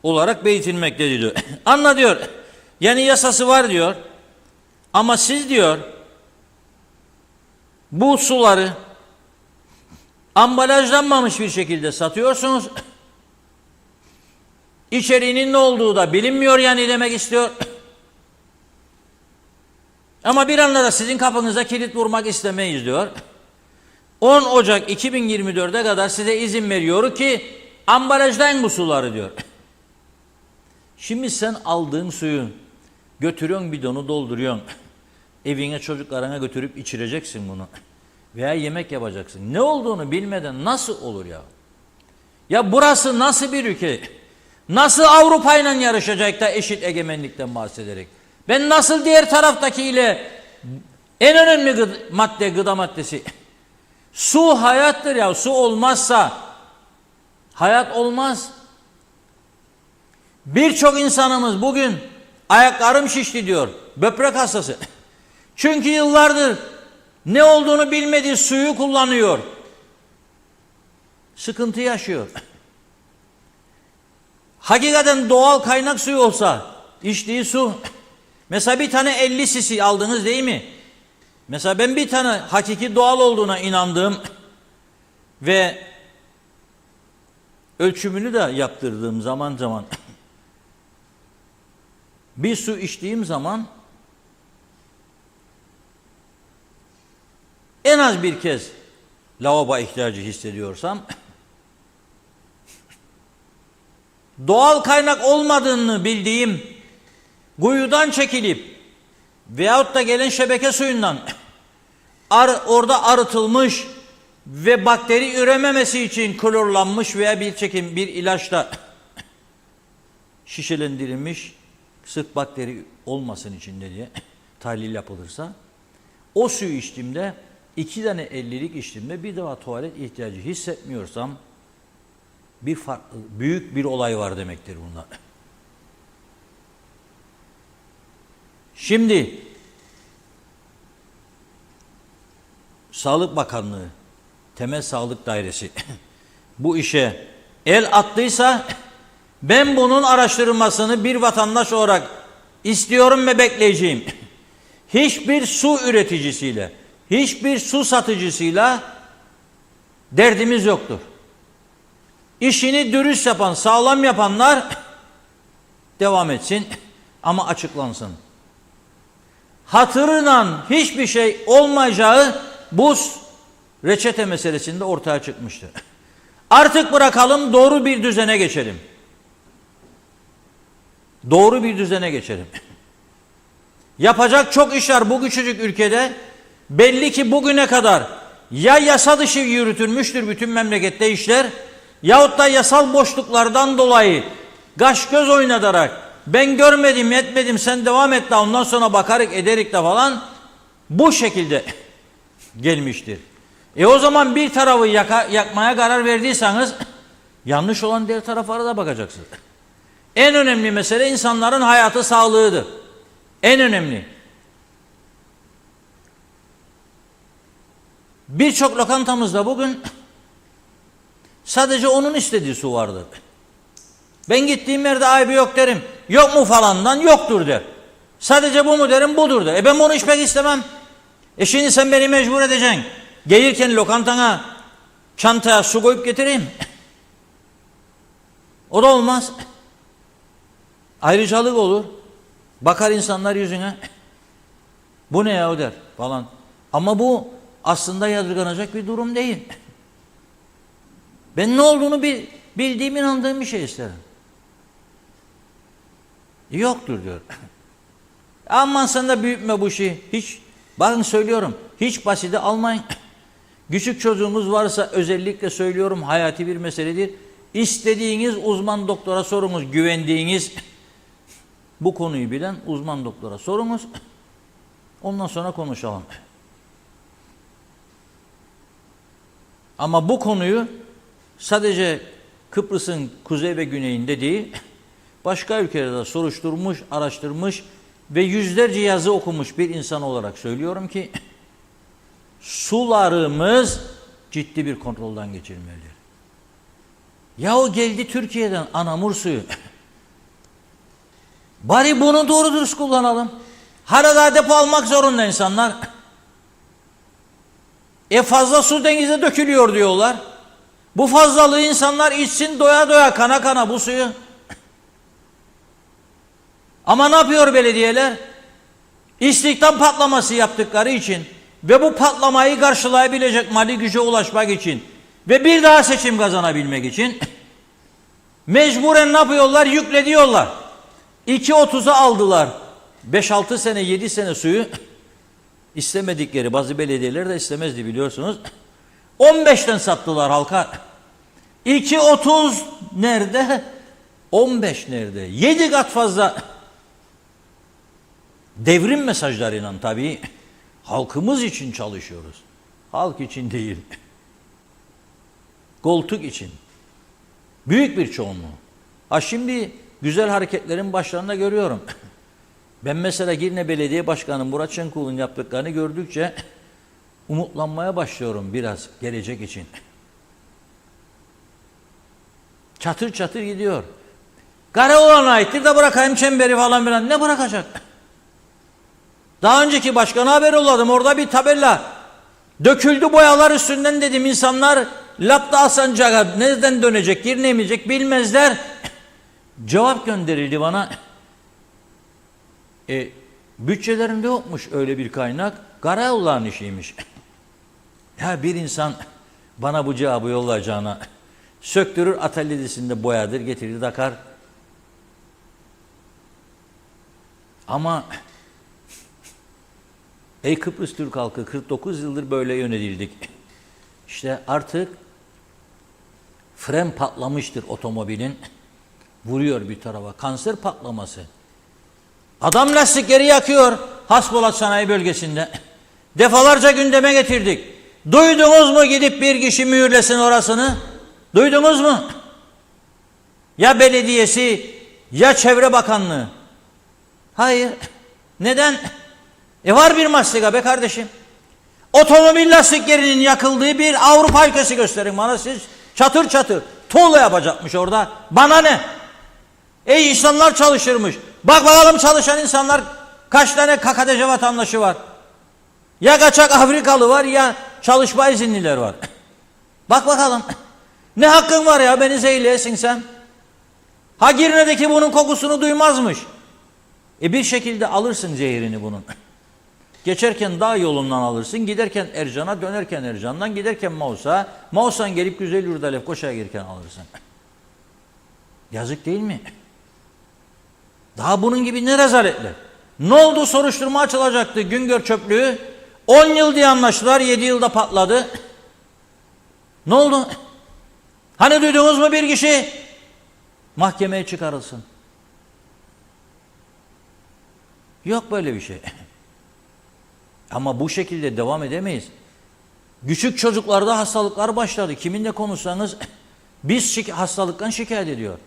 olarak belirtilmektedir diyor. Anla diyor. Yani yasası var diyor. Ama siz diyor bu suları ambalajlanmamış bir şekilde satıyorsunuz. İçeriğinin ne olduğu da bilinmiyor yani demek istiyor. Ama bir anda da sizin kapınıza kilit vurmak istemeyiz diyor. 10 Ocak 2024'e kadar size izin veriyor ki ambalajlayın bu suları diyor. Şimdi sen aldığın suyu götürüyorsun, bidonu dolduruyorsun. Evine çocuklarına götürüp içireceksin bunu. Veya yemek yapacaksın. Ne olduğunu bilmeden nasıl olur ya? Ya burası nasıl bir ülke? Nasıl Avrupa ile yarışacak da eşit egemenlikten bahsederek? Ben nasıl diğer taraftakiyle en önemli madde, gıda maddesi? Su hayattır ya. Su olmazsa hayat olmaz. Birçok insanımız bugün ayaklarım şişti diyor. Böbrek hastası. Çünkü yıllardır ne olduğunu bilmediği suyu kullanıyor. Sıkıntı yaşıyor. Hakikaten doğal kaynak suyu olsa, içtiği su, mesela bir tane 50 cc aldınız değil mi? Mesela ben bir tane hakiki doğal olduğuna inandığım ve ölçümünü de yaptırdığım zaman bir su içtiğim zaman en az bir kez lavabo ihtiyacı hissediyorsam doğal kaynak olmadığını bildiğim kuyudan çekilip veyahut da gelen şebeke suyundan orada arıtılmış ve bakteri ürememesi için klorlanmış veya bir ilaçla şişelendirilmiş sırf bakteri olmasın içinde diye tahlil yapılırsa o suyu içtiğimde 2 tane 50'lik içtiğimde bir defa tuvalet ihtiyacı hissetmiyorsam büyük bir olay var demektir bunda. Şimdi Sağlık Bakanlığı, Temel Sağlık Dairesi bu işe el attıysa ben bunun araştırılmasını bir vatandaş olarak istiyorum ve bekleyeceğim. hiçbir su üreticisiyle, hiçbir su satıcısıyla derdimiz yoktur. İşini dürüst yapan, sağlam yapanlar devam etsin ama açıklansın. Hatırından hiçbir şey olmayacağı bu reçete meselesinde ortaya çıkmıştır. Artık bırakalım, doğru bir düzene geçelim. Doğru bir düzene geçelim. Yapacak çok iş var bu küçücük ülkede. Belli ki bugüne kadar ya yasa dışı yürütülmüştür bütün memlekette işler, yahut da yasal boşluklardan dolayı kaş göz oynatarak ben görmedim yetmedim sen devam et de ondan sonra bakarık ederik de falan bu şekilde gelmiştir. O zaman bir tarafı yakmaya karar verdiyseniz yanlış olan diğer taraflara da bakacaksınız. En önemli mesele insanların hayatı, sağlığıdır. En önemli. Birçok lokantamızda bugün sadece onun istediği su vardır. Ben gittiğim yerde ayıbı yok derim. Yok mu falandan? Yoktur der. Sadece bu mu derim? Budur der. Ben bunu içmek istemem. Şimdi sen beni mecbur edeceksin. Gelirken lokantana çantaya su koyup getireyim. O da olmaz. Ayrıcalık olur. Bakar insanlar yüzüne. Bu ne ya o der falan. Ama bu aslında yadırganacak bir durum değil. Ben ne olduğunu bildiğim, inandığım bir şey isterim. Yoktur diyor. Aman sen de büyütme bu şeyi. Hiç, bakın söylüyorum, hiç basite almayın. Küçük çocuğumuz varsa özellikle söylüyorum, hayati bir meseledir. İstediğiniz uzman doktora sorunuz, güvendiğiniz bu konuyu bilen uzman doktora sorunuz. Ondan sonra konuşalım. Ama bu konuyu sadece Kıbrıs'ın kuzey ve güneyinde değil, başka ülkelerde soruşturmuş, araştırmış ve yüzlerce yazı okumuş bir insan olarak söylüyorum ki sularımız ciddi bir kontrolden geçirilmelidir. Yahu geldi Türkiye'den Anamur suyu. Bari bunu doğru dürüst kullanalım. Hala depo almak zorunda insanlar. Fazla su denize dökülüyor diyorlar. Bu fazlalığı insanlar içsin doya doya, kana kana bu suyu. Ama ne yapıyor belediyeler? İstihdam patlaması yaptıkları için ve bu patlamayı karşılayabilecek mali güce ulaşmak için ve bir daha seçim kazanabilmek için mecburen ne yapıyorlar? Yüklediyorlar. 2.30'a aldılar. 5-6 sene, 7 sene suyu istemedikleri, bazı belediyeler de istemezdi biliyorsunuz. 15'ten sattılar halka. 2.30 nerede? 15 nerede? 7 kat fazla. Devrim mesajlarıyla tabii halkımız için çalışıyoruz. Halk için değil. Koltuk için. Büyük bir çoğunluğu. Şimdi güzel hareketlerin başlarında görüyorum. Ben mesela Girne Belediye Başkanı Murat Şenkul'un yaptıklarını gördükçe umutlanmaya başlıyorum biraz gelecek için. Çatır çatır gidiyor. Karaoğlan'a aittir de bırakayım çemberi falan filan. Ne bırakacak? Daha önceki başkana haber yolladım. Orada bir tabela döküldü boyalar üstünden dedim. İnsanlar Lapta Alsancak'a nereden dönecek, giremeyecek bilmezler. Cevap gönderildi bana. Bütçelerinde yokmuş öyle bir kaynak. Karaoğlan'ın işiymiş. Ya bir insan bana bu cevabı yollayacağına söktürür atölyesinde boyadır, getirir takar. Ama ey Kıbrıs Türk halkı, 49 yıldır böyle yönetildik. İşte artık fren patlamıştır otomobilin. Vuruyor bir tarafa. Kanser patlaması. Adam lastikleri yakıyor Haspolat Sanayi Bölgesi'nde. Defalarca gündeme getirdik. Duydunuz mu gidip bir kişi mühürlesin orasını? Duydunuz mu? Ya belediyesi ya Çevre Bakanlığı. Hayır. Neden? Var bir mastika be kardeşim. Otomobil lastiklerinin yakıldığı bir Avrupa ülkesi gösterin bana siz. Çatır çatır. Tuğla yapacakmış orada. Bana ne? İnsanlar çalışırmış. Bak bakalım çalışan insanlar Kaç tane KKTC vatandaşı var? Ya kaçak Afrikalı var ya çalışma izinliler var. Bak bakalım. Ne hakkın var ya beni zehirleyesin sen? Ha Girne'deki bunun kokusunu duymazmış. Bir şekilde alırsın zehirini bunun. Geçerken dağ yolundan alırsın, giderken Ercan'a, dönerken Ercan'dan, giderken Maus'a, Maus'tan gelip Güzelyurt'a Lefkoşa'ya girerken alırsın. Yazık değil mi? Daha bunun gibi ne rezaletler. Ne oldu? Soruşturma açılacaktı Güngör çöplüğü. 10 yıl diye anlaştılar, 7 yılda patladı. Ne oldu? Hani duydunuz mu bir kişi? Mahkemeye çıkarılsın. Yok böyle bir şey. Ama bu şekilde devam edemeyiz. Küçük çocuklarda hastalıklar başladı. Kiminle konuşsanız biz hastalıktan şikayet ediyor.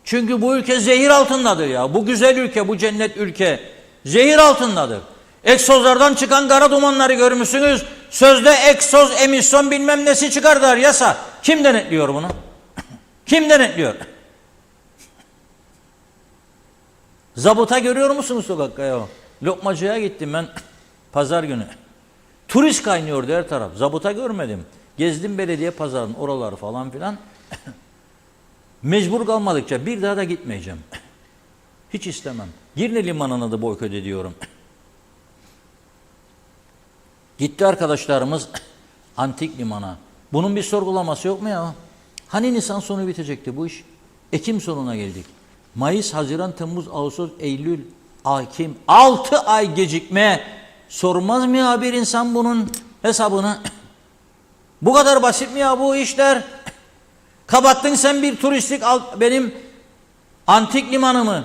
Çünkü bu ülke zehir altındadır ya. Bu güzel ülke, bu cennet ülke zehir altındadır. Egzozlardan çıkan kara dumanları görmüşsünüz. Sözde egzoz, emisyon bilmem nesi çıkardılar yasa. Kim denetliyor bunu? Kim denetliyor? Zabıta görüyor musunuz sokakta ya? Lokmacıya gittim ben pazar günü. Turist kaynıyordu her taraf. Zabıta görmedim. Gezdim belediye pazarının oraları falan filan. Mecbur kalmadıkça bir daha da gitmeyeceğim. Hiç istemem. Girne limanına da boykot ediyorum. Gitti arkadaşlarımız antik limana. Bunun bir sorgulaması yok mu ya? Hani Nisan sonu bitecekti bu iş? Ekim sonuna geldik. Mayıs, Haziran, Temmuz, Ağustos, Eylül, Ekim 6 ay gecikme. Sormaz mı ya bir insan bunun hesabını? Bu kadar basit mi ya bu işler? Kapattın sen bir turistik benim antik limanımı,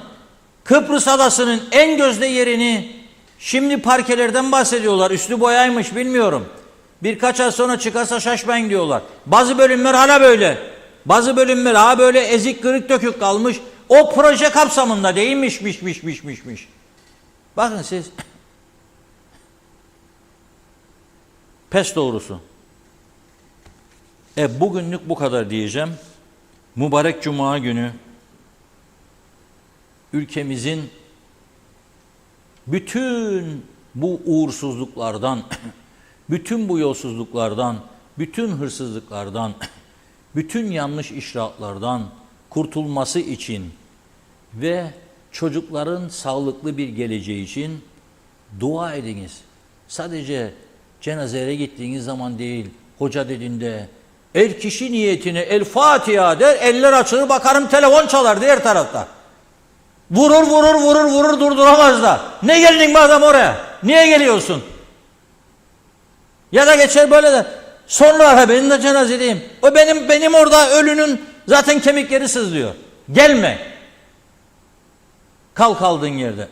Kıbrıs adasının en gözde yerini. Şimdi parkelerden bahsediyorlar. Üstü boyaymış bilmiyorum. Birkaç ay sonra çıkarsa şaşmayın diyorlar. Bazı bölümler hala böyle. Bazı bölümler hala böyle ezik kırık dökük kalmış. O proje kapsamında değilmiş. Bakın siz. Pes doğrusu. Bugünlük bu kadar diyeceğim. Mübarek Cuma günü ülkemizin bütün bu uğursuzluklardan, bütün bu yolsuzluklardan, bütün hırsızlıklardan, bütün yanlış icraatlardan kurtulması için ve çocukların sağlıklı bir geleceği için dua ediniz. Sadece cenazeye gittiğiniz zaman değil, hoca dediğinde el kişi niyetine El Fatiha der, eller açılır bakarım telefon çalar diğer tarafta. Vurur durduramaz da. Ne geldin bu adam oraya? Niye geliyorsun? Ya da geçer böyle de sonra benim de cenazedeyim. O benim orada ölünün zaten kemikleri sızlıyor. Gelme. Kaldığın yerde.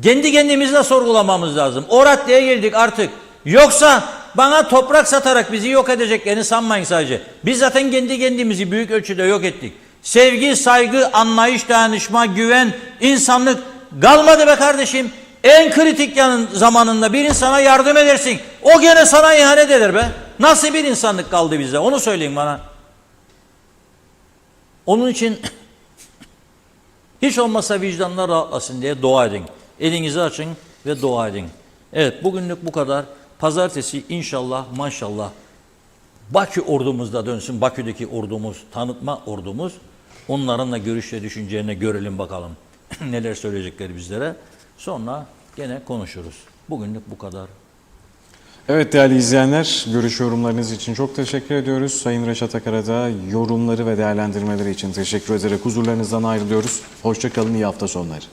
Kendi kendimizle sorgulamamız lazım. O raddeye geldik artık. Yoksa bana toprak satarak bizi yok edeceklerini sanmayın sadece. Biz zaten kendi kendimizi büyük ölçüde yok ettik. Sevgi, saygı, anlayış, dayanışma, güven, insanlık kalmadı be kardeşim. En kritik zamanında bir insana yardım edersin. O gene sana ihanet eder be. Nasıl bir insanlık kaldı bize? Onu söyleyin bana. Onun için hiç olmazsa vicdanlar rahatlasın diye dua edin. Elinizi açın ve dua edin. Evet, bugünlük bu kadar. Pazartesi inşallah maşallah Bakü ordumuzda dönsün. Bakü'deki ordumuz, tanıtma ordumuz. Onların da görüş ve düşüncelerini görelim bakalım. Neler söyleyecekler bizlere. Sonra gene konuşuruz. Bugünlük bu kadar. Evet değerli izleyenler, görüş yorumlarınız için çok teşekkür ediyoruz. Sayın Reşat Akar'a yorumları ve değerlendirmeleri için teşekkür ederek huzurlarınızdan ayrılıyoruz. Hoşça kalın, iyi hafta sonları.